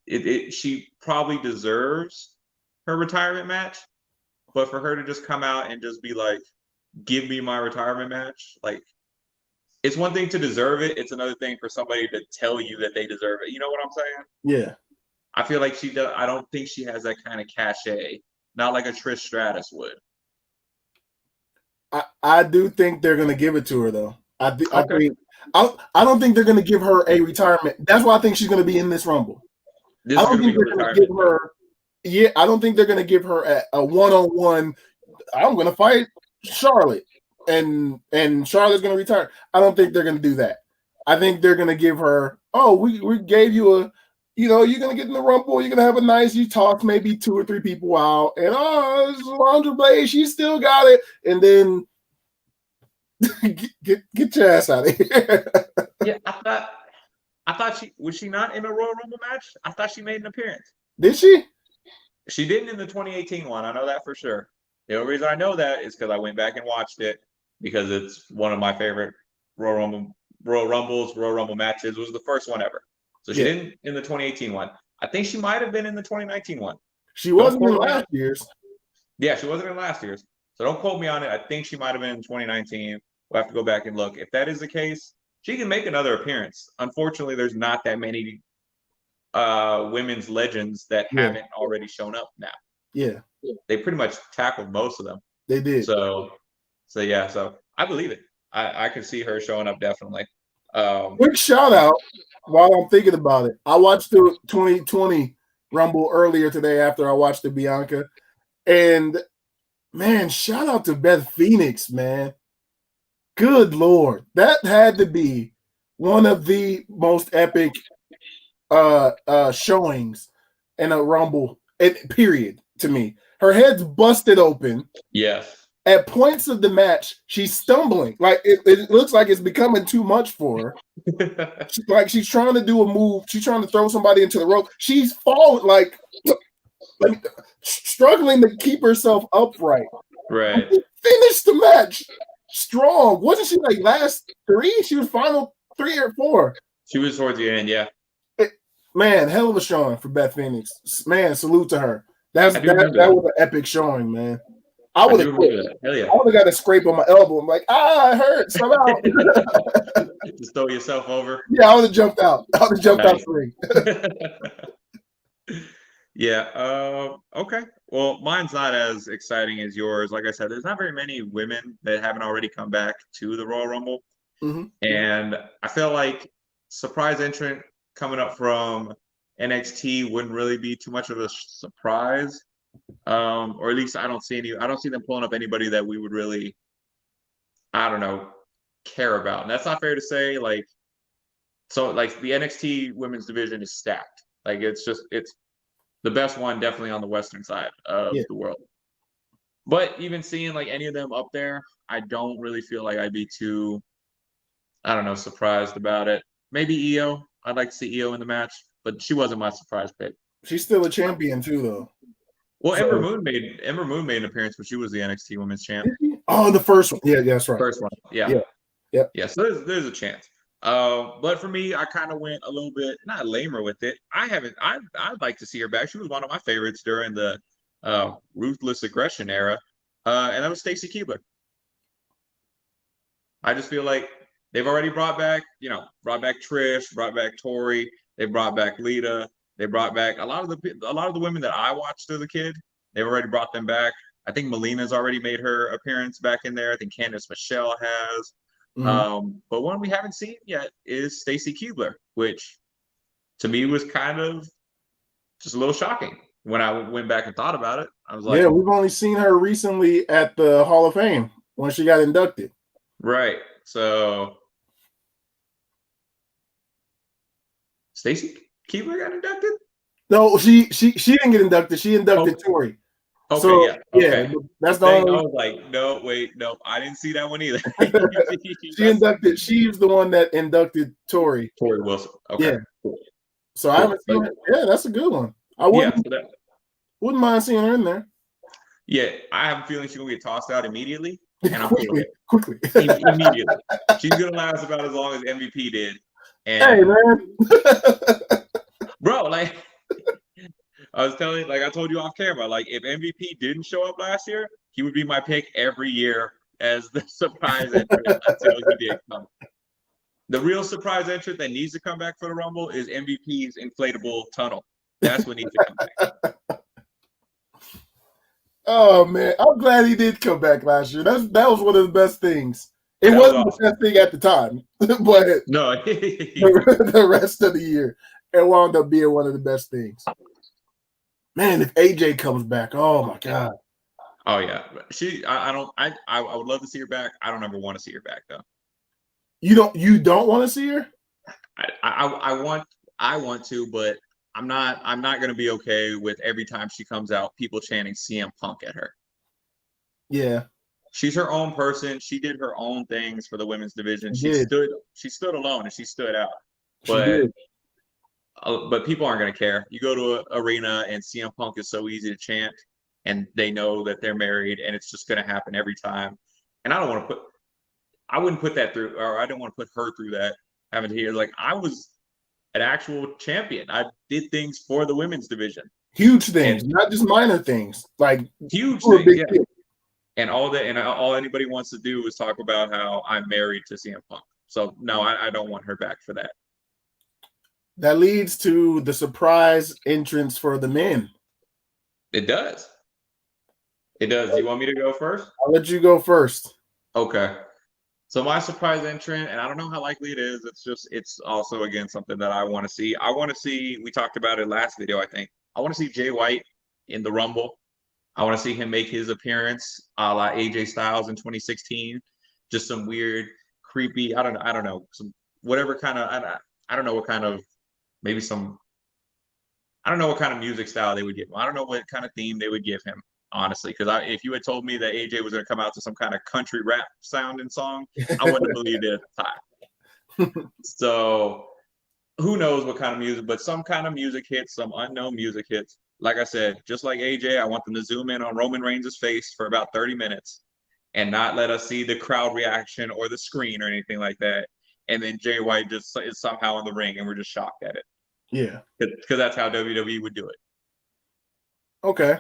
she probably deserves her retirement match, but for her to just come out and just be like, give me my retirement match, like, it's one thing to deserve it. It's another thing for somebody to tell you that they deserve it. You know what I'm saying? Yeah. I feel like she does. I don't think she has that kind of cachet. Not like a Trish Stratus would. I do think they're going to give it to her, though. I don't think they're going to give her a retirement. That's why I think she's going to be in this Rumble. I don't think they're going to give her. Yeah, I don't think they're going to give her a one-on-one. I'm going to fight Charlotte, and Charlotte's going to retire. I don't think they're going to do that. I think they're going to give her. Oh, we gave you a. You're going to get in the Rumble. You're going to have a nice. You talk maybe 2 or 3 people out, and it's Alundra Blaze. She still got it, and then get your ass out of here. Yeah, I thought she not in a Royal Rumble match? I thought she made an appearance. Did she? She didn't in the 2018 one. I know that for sure. The only reason I know that is because I went back and watched it because it's one of my favorite Royal Rumble matches. It was the first one ever. So she didn't in the 2018 one. I think she might have been in the 2019 one. She wasn't in last year's. Yeah, she wasn't in last year's. So don't quote me on it. I think she might have been in 2019. We'll have to go back and look. If that is the case, she can make another appearance. Unfortunately, there's not that many women's legends that haven't already shown up now. Yeah. They pretty much tackled most of them. They did. So I believe it. I can see her showing up definitely. Quick shout out while I'm thinking about it. I watched the 2020 Rumble earlier today after I watched the Bianca. And man, shout out to Beth Phoenix, man. Good Lord. That had to be one of the most epic showings in a Rumble, period, to me. Her head's busted open. Yes. At points of the match, she's stumbling. Like it looks like it's becoming too much for her. She's trying to do a move. She's trying to throw somebody into the rope. She's falling, like struggling to keep herself upright. Right. Finished the match strong. Wasn't she like last 3? She was final 3 or 4. She was towards the end, yeah. Man, hell of a showing for Beth Phoenix. Man, salute to her. I do remember That that. was an epic showing, man. I I would do have quit. remember that. Hell yeah. I would have got a scrape on my elbow. I'm like, it hurts. I'm out. Just throw yourself over. Yeah, I would have jumped out. I would have jumped out Nice. the ring. Yeah. Okay. Well, mine's not as exciting as yours. Like I said, there's not very many women that haven't already come back to the Royal Rumble. Mm-hmm. And I feel like surprise entrant coming up from NXT wouldn't really be too much of a surprise. Or at least I don't see them pulling up anybody that we would really, I don't know, care about. And that's not fair to say. Like the NXT women's division is stacked. Like it's the best one definitely on the Western side of the world. But even seeing like any of them up there, I don't really feel like I'd be too, I don't know, surprised about it. Maybe Io. I'd like to see Io in the match, but she wasn't my surprise pick. She's still a champion too, though. Well, Ember Moon made an appearance, but she was the NXT Women's Champ. Oh, the first one. Yeah, that's right. First one. Yeah. So there's a chance. But for me, I kind of went a little bit not lamer with it. I'd like to see her back. She was one of my favorites during the Ruthless Aggression era, and that was Stacy Keibler. I just feel like they've already brought back Trish, brought back Tori, they brought back Lita. They brought back a lot of the women that I watched as a kid. They've already brought them back. I think Melina's already made her appearance back in there. I think Candice Michelle has. Mm-hmm. But one we haven't seen yet is Stacy Keibler, which to me was kind of just a little shocking when I went back and thought about it. I was like, yeah, we've only seen her recently at the Hall of Fame when she got inducted. Right. So Stacy Keibler got inducted? No, she didn't get inducted. She inducted Tori. Okay, so, okay. That's the only. I was like, no, wait, no, I didn't see that one either. She was the one that inducted Tori. Tori Wilson. Okay. Yeah. So I haven't seen it. Yeah, that's a good one. I wouldn't mind seeing her in there. Yeah, I have a feeling she's gonna get tossed out immediately. And I'm quickly. Immediately. She's gonna last about as long as MVP did. And hey man. Bro, like I told you off camera, like if MVP didn't show up last year, he would be my pick every year as the surprise entrant until he did come. The real surprise entrant that needs to come back for the Rumble is MVP's inflatable tunnel. That's what needs to come back. Oh man, I'm glad he did come back last year. That was one of the best things. It wasn't the best thing at the time, but no, the rest of the year, it wound up being one of the best things. Man, if AJ comes back, oh my god. Oh yeah, I would love to see her back. I don't ever want to see her back though. You don't want to see her? I want to, but I'm not going to be okay with every time she comes out, people chanting CM Punk at her. Yeah. She's her own person. She did her own things for the women's division. She stood alone and she stood out. But people aren't going to care. You go to an arena and CM Punk is so easy to chant and they know that they're married and it's just going to happen every time. And I wouldn't put that through, or I don't want to put her through that. Having to hear, like, I was an actual champion. I did things for the women's division. Huge things, not just minor things. Like huge things, yeah. And all anybody wants to do is talk about how I'm married to CM Punk. So no, I don't want her back for that. That leads to the surprise entrance for the men. It does. It does. Do you want me to go first? I'll let you go first. Okay. So my surprise entrant, and I don't know how likely it is. It's also, again, something that I want to see. We talked about it last video, I think. I want to see Jay White in the Rumble. I want to see him make his appearance a la AJ Styles in 2016. Just some weird, creepy, I don't know, some whatever kind of, I don't know what kind of, maybe some, I don't know what kind of music style they would give him. I don't know what kind of theme they would give him, honestly, because if you had told me that AJ was going to come out to some kind of country rap sounding song, I wouldn't have believed it at the time. So who knows what kind of music, but some kind of music hits, some unknown music hits. Like I said, just like AJ, I want them to zoom in on Roman Reigns' face for about 30 minutes and not let us see the crowd reaction or the screen or anything like that. And then Jay White just is somehow in the ring and we're just shocked at it. Yeah. Because that's how WWE would do it. Okay.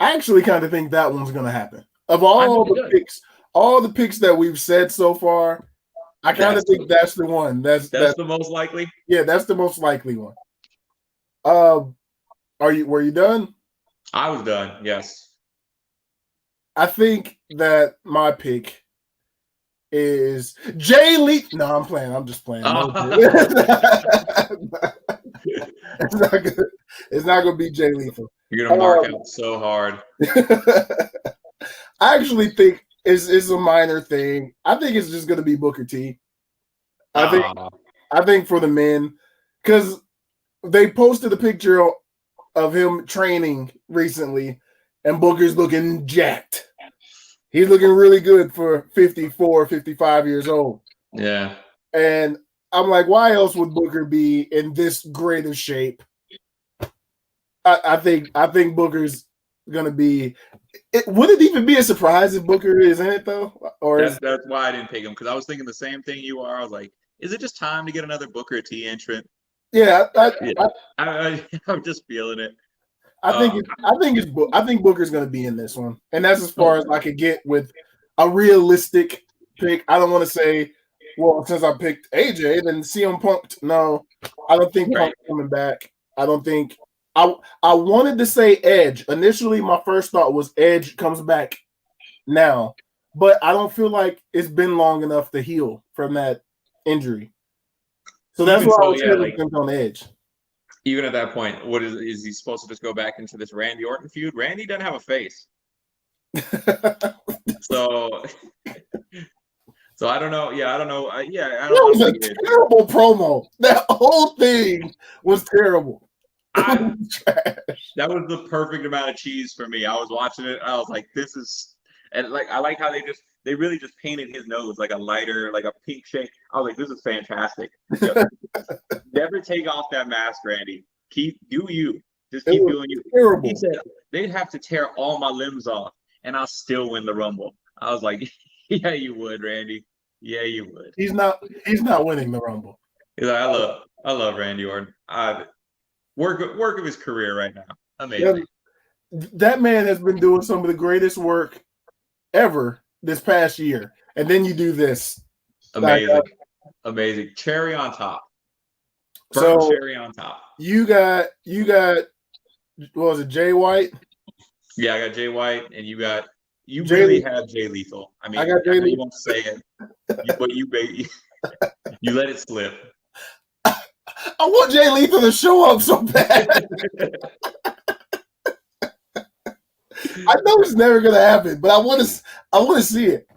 I actually kind of think that one's gonna happen. Of all the picks that we've said so far, I kind of think that's the one. That's the most likely. Yeah, that's the most likely one. Were you done? I was done. Yes. I think that my pick is Jay Lee. No, I'm playing. I'm just playing. No, it's not gonna be Jay Lethal. You're gonna mark out so hard. I actually think it's a minor thing. I think it's just gonna be Booker T. I think for the men, because they posted a picture of him training recently, and Booker's looking jacked. He's looking really good for 54, 55 years old. Yeah. And I'm like, why else would Booker be in this great of shape? I think Booker's gonna be. Would it even be a surprise if Booker is in it though? Or that's why I didn't pick him, because I was thinking the same thing you are. I was like, is it just time to get another Booker T entrant? Yeah, I'm just feeling it. I think Booker's gonna be in this one, and that's as far as I could get with a realistic pick. I don't want to say, well, since I picked AJ, then CM Punk. No, I don't think Punk's coming back. I don't think. I wanted to say Edge. Initially, my first thought was Edge comes back now, but I don't feel like it's been long enough to heal from that injury. So that's why I was hesitant on Edge. Even at that point, what is he supposed to just go back into this Randy Orton feud? Randy doesn't have a face. So I don't know. Yeah, I don't know. I don't know. That was a terrible promo. That whole thing was terrible. That was the perfect amount of cheese for me. I was watching it. I was like, this is, and like, I like how they really just painted his nose like a lighter, like a pink shade. I was like, this is fantastic. Never take off that mask, Randy. Do you. Just keep doing you. Terrible. He said, they'd have to tear all my limbs off and I'll still win the Rumble. I was like, yeah, you would, Randy. Yeah, you would. He's not winning the Rumble. He's like, I love Randy Orton. Work of his career right now. Amazing. Yeah, that man has been doing some of the greatest work ever this past year. And then you do this. Amazing. Amazing. Cherry on top. So cherry on top. You got what was it, Jay White? Yeah, I got Jay White, and you really have Jay Lethal. I mean, I got Jay Lethal. You won't say it, but you let it slip. I want Jay Lethal to show up so bad. I know it's never gonna happen, but I want to see it.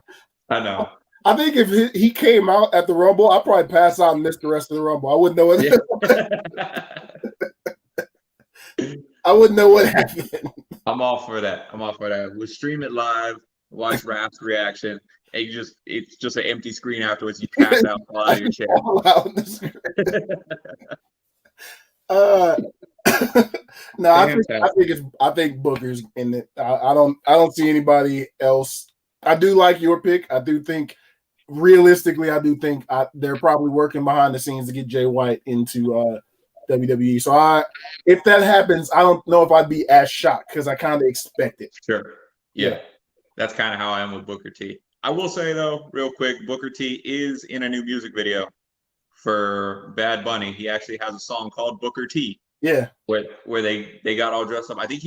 I know. I think if he came out at the Rumble, I'd probably pass out and miss the rest of the Rumble. I wouldn't know what. I wouldn't know what happened. I'm all for that. We'll stream it live, watch Rap's reaction, and it's just an empty screen afterwards. You pass out out of your chair. No, I think Booker's in it. I don't see anybody else. I do like your pick. I do think realistically, they're probably working behind the scenes to get Jay White into WWE. So if that happens, I don't know if I'd be as shocked because I kind of expect it. Sure. Yeah. That's kind of how I am with Booker T. I will say though, real quick, Booker T is in a new music video for Bad Bunny. He actually has a song called Booker T. Yeah. Where they got all dressed up. I think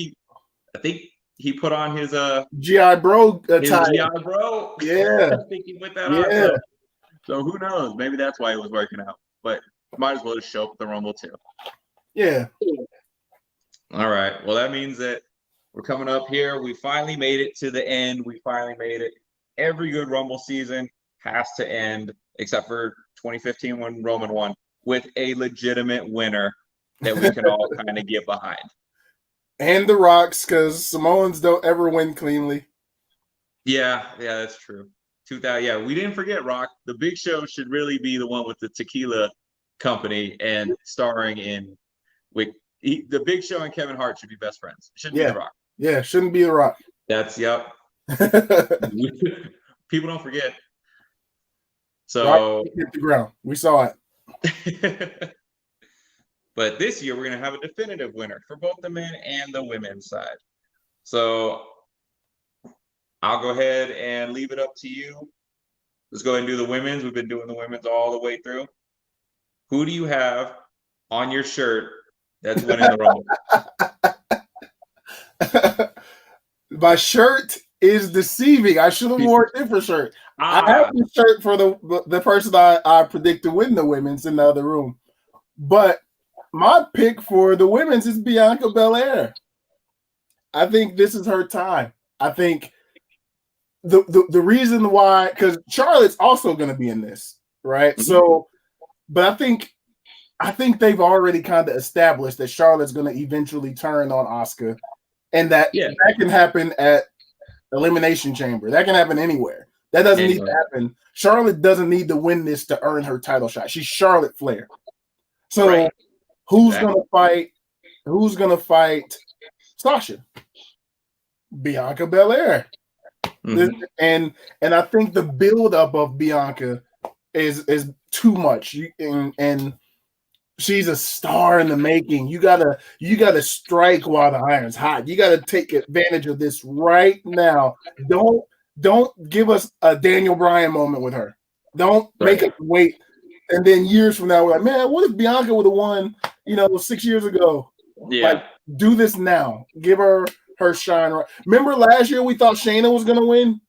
he put on his GI Bro tie. GI Bro. Yeah. I think he put that on. So who knows? Maybe that's why it was working out. But might as well just show up at the Rumble too. Yeah. All right. Well, that means that we're coming up here. We finally made it to the end. We finally made it. Every good Rumble season has to end, except for 2015 when Roman won, with a legitimate winner that we can all kind of get behind. And the Rocks, because Samoans don't ever win cleanly. Yeah, that's true. 2000. Yeah, we didn't forget Rock. The Big Show should really be the one with the tequila company and starring in the Big Show and Kevin Hart should be best friends. Shouldn't be the Rock. Yeah, shouldn't be the Rock. Yep. People don't forget. So Rock hit the ground. We saw it. But this year, we're going to have a definitive winner for both the men and the women's side. So I'll go ahead and leave it up to you. Let's go ahead and do the women's. We've been doing the women's all the way through. Who do you have on your shirt that's winning the Rumble? My shirt is deceiving. I should have worn a different shirt. I have the shirt for the person I predict to win the women's in the other room. But my pick for the women's is Bianca Belair. I think this is her time. I think the reason why, because Charlotte's also going to be in this, right? Mm-hmm. So, but I think they've already kind of established that Charlotte's going to eventually turn on Asuka, and that can happen at Elimination Chamber. That can happen anywhere. That doesn't need to happen. Charlotte doesn't need to win this to earn her title shot. She's Charlotte Flair. So who's going to fight? Who's going to fight Sasha? Bianca Belair. Mm-hmm. And I think the buildup of Bianca is too much. And she's a star in the making. You gotta strike while the iron's hot. You gotta take advantage of this right now. Don't give us a Daniel Bryan moment with her. Don't make us wait. And then years from now, we're like, man, what if Bianca would have won, 6 years ago? Yeah. Like, do this now. Give her shine. Remember last year we thought Shayna was going to win?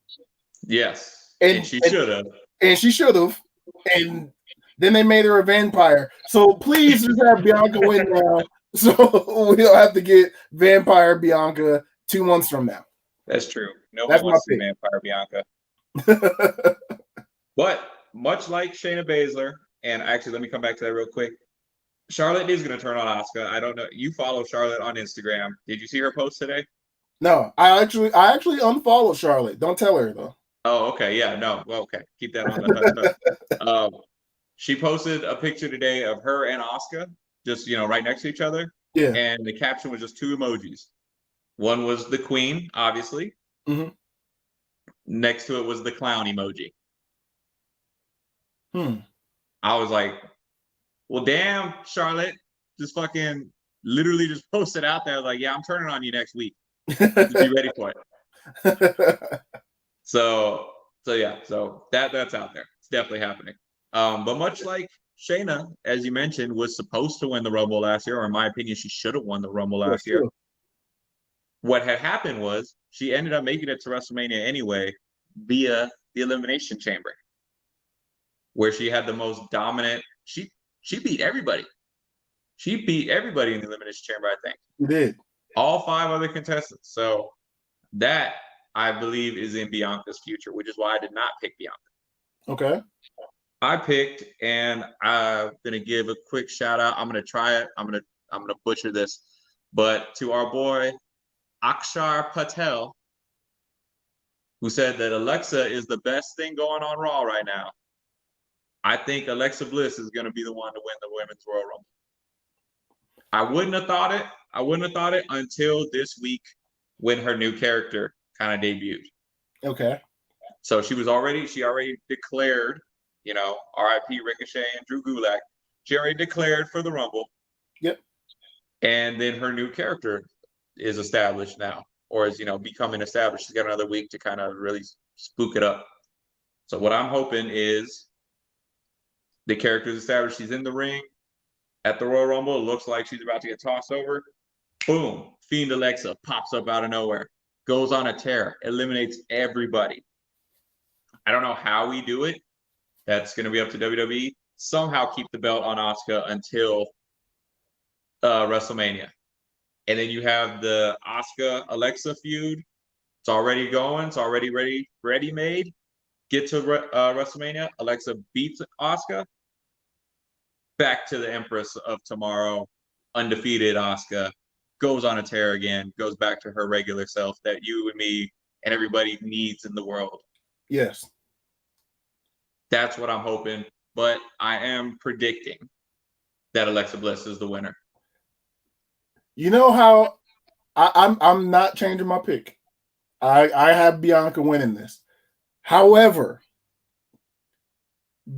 Yes. And she should have. And she should have. And then they made her a vampire. So please just have Bianca win now, so we don't have to get Vampire Bianca 2 months from now. That's true. Nobody wants to see Vampire Bianca. But much like Shayna Baszler, and actually let me come back to that real quick. Charlotte is going to turn on Asuka. I don't know. You follow Charlotte on Instagram. Did you see her post today? No, I actually unfollowed Charlotte. Don't tell her though. Oh, okay. Yeah, no. Well, okay. Keep that on the she posted a picture today of her and Asuka just, right next to each other. Yeah. And the caption was just 2 emojis. One was the queen, obviously. Mm-hmm. Next to it was the clown emoji. I was like, well, damn, Charlotte, just fucking literally just posted out there like, yeah, I'm turning on you next week. Be ready for it. So that's out there. It's definitely happening. But much like Shayna, as you mentioned, was supposed to win the Rumble last year, or in my opinion, she should have won the Rumble last year. What had happened was she ended up making it to WrestleMania anyway via the Elimination Chamber, where she had the most dominant. She beat everybody. She beat everybody in the Elimination Chamber, I think. She did. All 5 other contestants. So that, I believe, is in Bianca's future, which is why I did not pick Bianca. Okay. I picked, and I'm gonna give a quick shout out. I'm gonna try it. I'm gonna butcher this, but to our boy Akshar Patel, who said that Alexa is the best thing going on Raw right now. I think Alexa Bliss is gonna be the one to win the Women's Royal Rumble. I wouldn't have thought it until this week when her new character kind of debuted. Okay. So she already declared, R.I.P. Ricochet and Drew Gulak. She already declared for the Rumble. Yep. And then her new character is established now, or is, becoming established. She's got another week to kind of really spook it up. So what I'm hoping is the character is established. She's in the ring at the Royal Rumble. It looks like she's about to get tossed over. Boom. Fiend Alexa pops up out of nowhere, goes on a tear, eliminates everybody. I don't know how we do it. That's going to be up to WWE. Somehow keep the belt on Asuka until WrestleMania. And then you have the Asuka-Alexa feud. It's already going. It's already ready made. Get to WrestleMania. Alexa beats Asuka. Back to the Empress of Tomorrow. Undefeated Asuka. Goes on a tear again. Goes back to her regular self that you and me and everybody needs in the world. Yes. That's what I'm hoping. But I am predicting that Alexa Bliss is the winner. You know how I'm not changing my pick. I have Bianca winning this. However,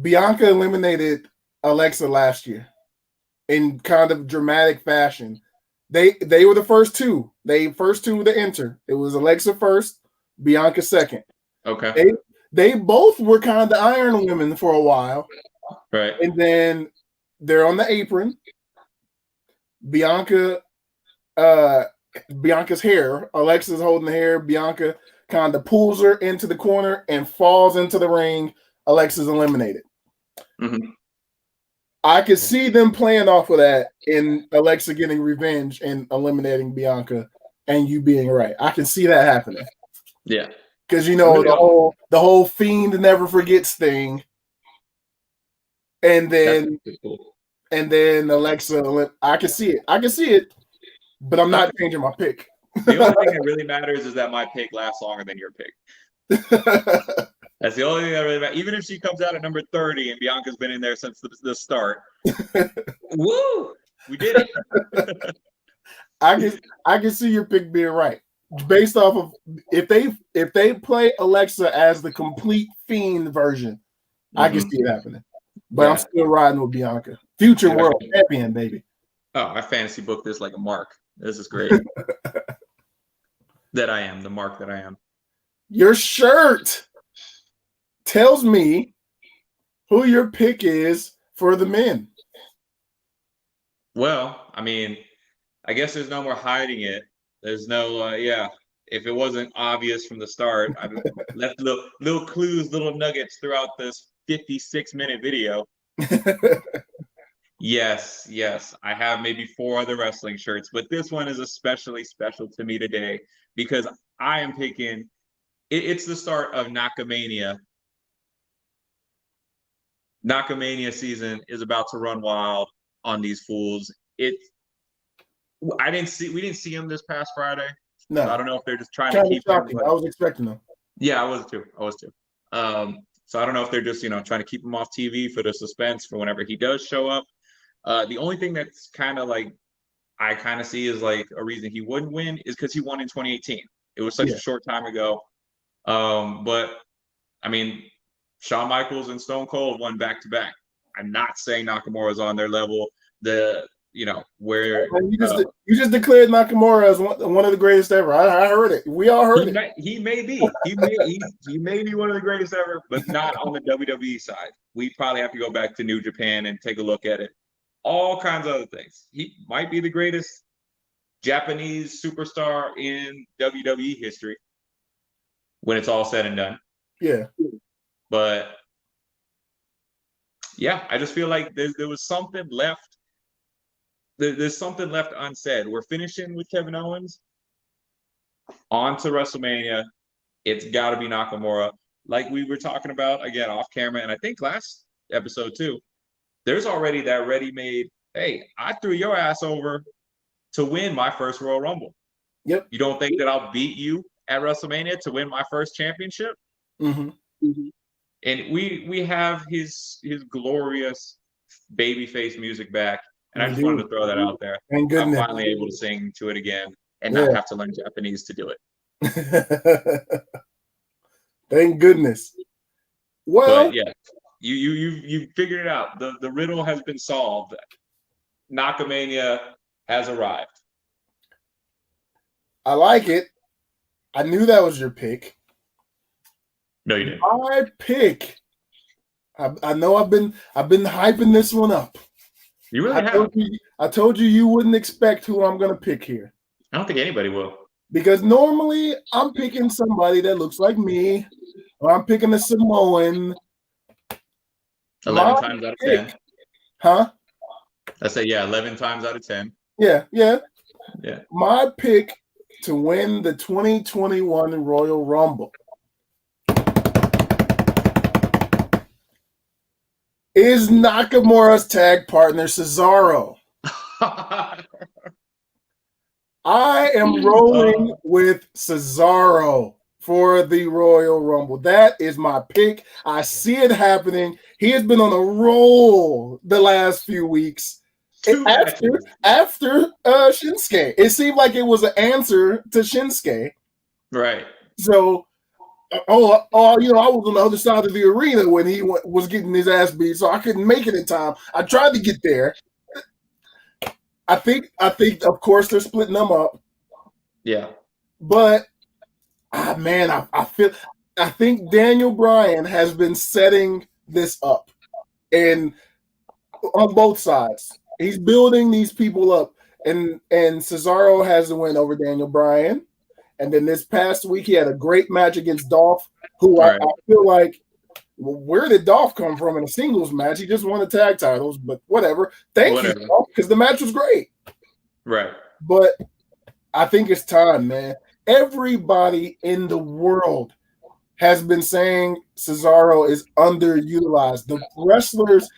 Bianca eliminated Alexa last year. in kind of dramatic fashion. They were the first two. First two to enter. It was Alexa first, Bianca second. Okay. They both were kind of the Iron Women for a while. Right. And then they're on the apron. Bianca's hair. Alexa's holding the hair. Bianca kind of pulls her into the corner and falls into the ring. Alexa's eliminated. Mm-hmm. I could see them playing off of that in Alexa getting revenge and eliminating Bianca and you being right. I can see that happening. Yeah. Because the whole Fiend never forgets thing. And then Alexa, I can see it. But I'm not changing my pick. The only thing that really matters is that my pick lasts longer than your pick. That's the only thing that really matters. Even if she comes out at number 30 and Bianca's been in there since the start. Woo! We did it. I can see your pick being right. Based off of if they play Alexa as the complete Fiend version, I can see it happening. But I'm still riding with Bianca. Future world champion, baby. Oh, I fantasy booked this like a mark. This is great. That I am, the mark that I am. Your shirt tells me who your pick is for the men. Well, I mean, I guess there's no more hiding it. There's no, if it wasn't obvious from the start, I've left little clues, little nuggets throughout this 56-minute video. Yes, I have maybe 4 other wrestling shirts, but this one is especially special to me today because I am picking, it's the start of Nakamania. Nakamania season is about to run wild on these fools. We didn't see him this past Friday. No. So I don't know if they're just trying to keep him. I was expecting them. Yeah, I was too. So I don't know if they're just, trying to keep him off TV for the suspense for whenever he does show up. The only thing that's kind of like I kind of see is like a reason he wouldn't win is because he won in 2018. It was such a short time ago. But I mean, Shawn Michaels and Stone Cold won back to back. I'm not saying Nakamura's on their level. Where you just declared Nakamura as one of the greatest ever. I heard it. We all heard it. He may be. He may be one of the greatest ever, but not on the WWE side. We probably have to go back to New Japan and take a look at it. All kinds of other things. He might be the greatest Japanese superstar in WWE history when it's all said and done. Yeah. But yeah, I just feel like there was something left. There's something left unsaid. We're finishing with Kevin Owens. On to WrestleMania. It's got to be Nakamura. Like we were talking about, again, off camera, and I think last episode too, there's already that ready-made, hey, I threw your ass over to win my first Royal Rumble. Yep. You don't think that I'll beat you at WrestleMania to win my first championship? Mm-hmm. Mm-hmm. And we have his glorious babyface music back. And I just wanted to throw that out there. Thank goodness. I'm finally able to sing to it again and not have to learn Japanese to do it. Thank goodness. Well, but yeah, you figured it out. The riddle has been solved. Nakamania has arrived. I like it. I knew that was your pick. No, you didn't. My pick. I know I've been hyping this one up. You really have. I told you wouldn't expect who I'm going to pick here. I don't think anybody will. Because normally I'm picking somebody that looks like me, or I'm picking a Samoan. 11 times out of 10. Huh? I say, 11 times out of 10. Yeah. Yeah. My pick to win the 2021 Royal Rumble is Nakamura's tag partner, Cesaro. I am rolling with Cesaro for the Royal Rumble. That is my pick. I see it happening. He has been on a roll the last few weeks. After Shinsuke. It seemed like it was an answer to Shinsuke. Right. So, I was on the other side of the arena when he was getting his ass beat, so I couldn't make it in time. I tried to get there. I think of course they're splitting them up. Yeah. But man, I think Daniel Bryan has been setting this up, and on both sides, he's building these people up, and Cesaro has the win over Daniel Bryan, and then this past week he had a great match against Dolph, who I feel like, where did Dolph come from in a singles match? He just won the tag titles, but whatever. Thank you, Dolph, because the match was great. Right. But I think it's time, man. Everybody in the world has been saying Cesaro is underutilized. The wrestlers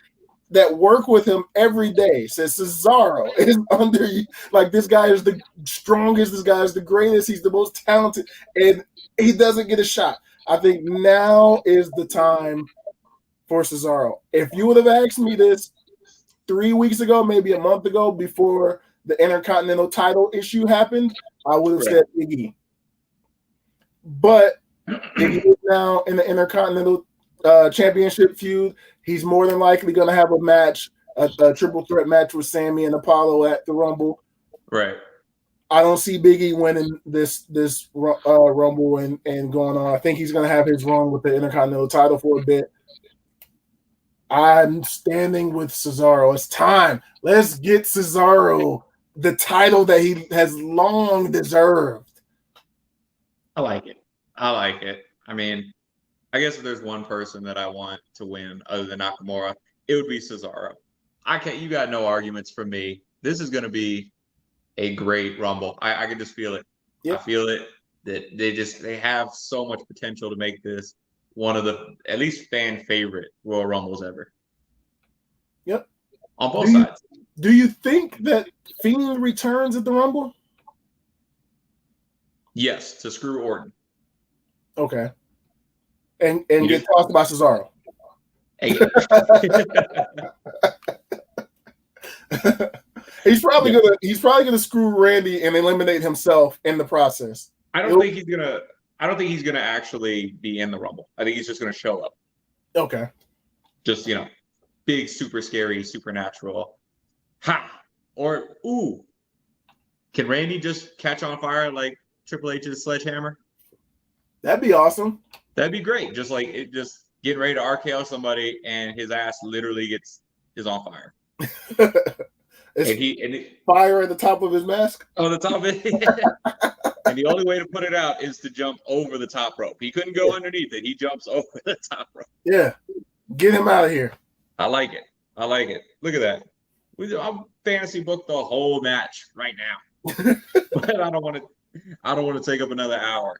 that work with him every day says Cesaro is like, this guy is the strongest, this guy is the greatest, he's the most talented, and he doesn't get a shot. I think now is the time for Cesaro. If you would have asked me this 3 weeks ago, maybe a month ago, before the Intercontinental title issue happened, I would have said Big E. But if he is now in the Intercontinental Championship feud, he's more than likely going to have a match, a triple threat match with Sammy and Apollo at the Rumble. Right. I don't see Big E winning this Rumble and going on. I think he's going to have his run with the Intercontinental title for a bit. I'm standing with Cesaro. It's time. Let's get Cesaro the title that he has long deserved. I like it. I mean, I guess if there's one person that I want to win other than Nakamura, it would be Cesaro. You got no arguments from me. This is going to be a great Rumble. I can just feel it. Yep. I feel it that they have so much potential to make this one of the at least fan favorite Royal Rumbles ever. Yep. On both sides. Do you think that Fiend returns at the Rumble? Yes, to screw Orton. Okay. And get talked about Cesaro. Hey. He's probably gonna screw Randy and eliminate himself in the process. I don't think he's gonna actually be in the Rumble. I think he's just gonna show up. Okay. Just, big, super scary, supernatural. Ha! Or can Randy just catch on fire like Triple H's sledgehammer? That'd be awesome. That'd be great. Just like just getting ready to RKO somebody and his ass literally is on fire. and fire at the top of his mask? On the top of it. And the only way to put it out is to jump over the top rope. He couldn't go underneath it. He jumps over the top rope. Yeah. Get him out of here. I like it. Look at that. I'm fantasy booked the whole match right now. But I don't want to take up another hour.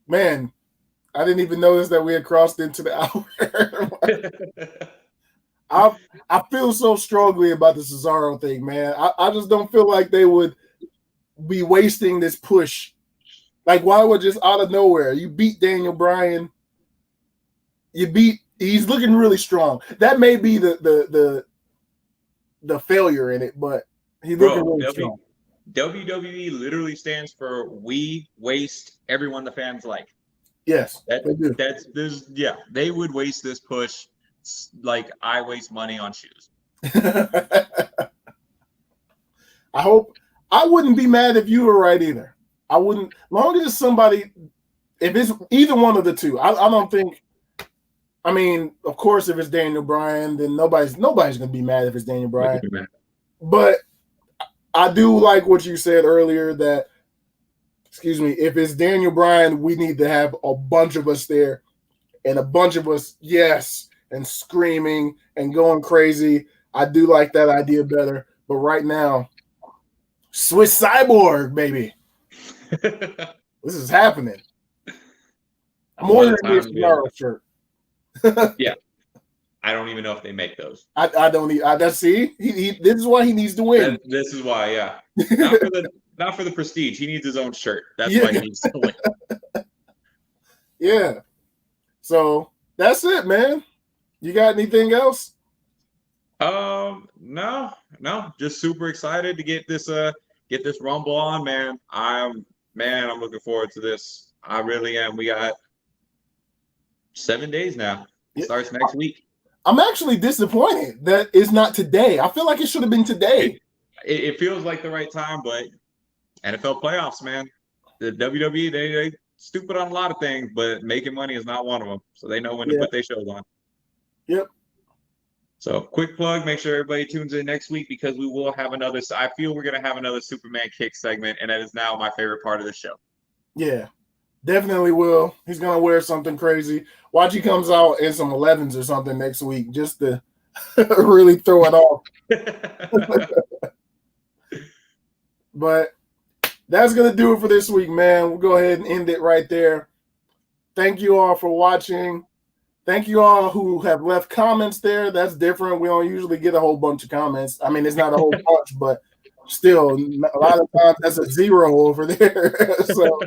Man, I didn't even notice that we had crossed into the hour. I feel so strongly about the Cesaro thing, man. I just don't feel like they would be wasting this push. Like, why would just out of nowhere you beat Daniel Bryan? He's looking really strong. That may be the failure in it, but he's looking really strong. WWE literally stands for "We waste everyone the fans like." Yes, they do. They would waste this push like I waste money on shoes. I wouldn't be mad if you were right either. I wouldn't, long as it's somebody, if it's either one of the two. I don't think. I mean, of course, if it's Daniel Bryan, then nobody's gonna be mad if it's Daniel Bryan. But I do like what you said earlier that, if it's Daniel Bryan, we need to have a bunch of us there and a bunch of us, yes, and screaming and going crazy. I do like that idea better. But right now, Swiss Cyborg, baby. This is happening. I'm ordering this Cesaro shirt. Yeah. I don't even know if they make those. I don't need. That's see. This is why he needs to win. This is why, yeah. Not for the prestige. He needs his own shirt. That's why he needs to win. Yeah. So that's it, man. You got anything else? No. Just super excited to get this Rumble on, man. I'm looking forward to this. I really am. We got 7 days now. It starts next week. I'm actually disappointed that it's not today. I feel like it should have been today. it feels like the right time, but NFL playoffs, man. The WWE, they stupid on a lot of things, but making money is not one of them. So they know when to put their shows on. Yep. So quick plug, make sure everybody tunes in next week because we will have another. I feel we're going to have another Superman kick segment, and that is now my favorite part of the show. Yeah, definitely will. He's going to wear something crazy. Watch he comes out in some 11s or something next week just to really throw it off. But that's going to do it for this week, man. We'll go ahead and end it right there. Thank you all for watching. Thank you all who have left comments there. That's different. We don't usually get a whole bunch of comments. I mean, it's not a whole bunch, but still, a lot of times that's a 0 over there. So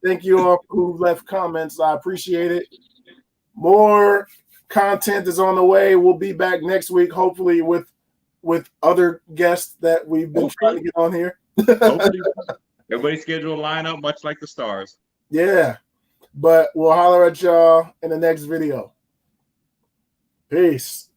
thank you all who left comments. I appreciate it. More content is on the way. We'll be back next week, hopefully with other guests that we've been trying to get on here. Everybody's schedule line up much like the stars. Yeah. But we'll holler at y'all in the next video. Peace.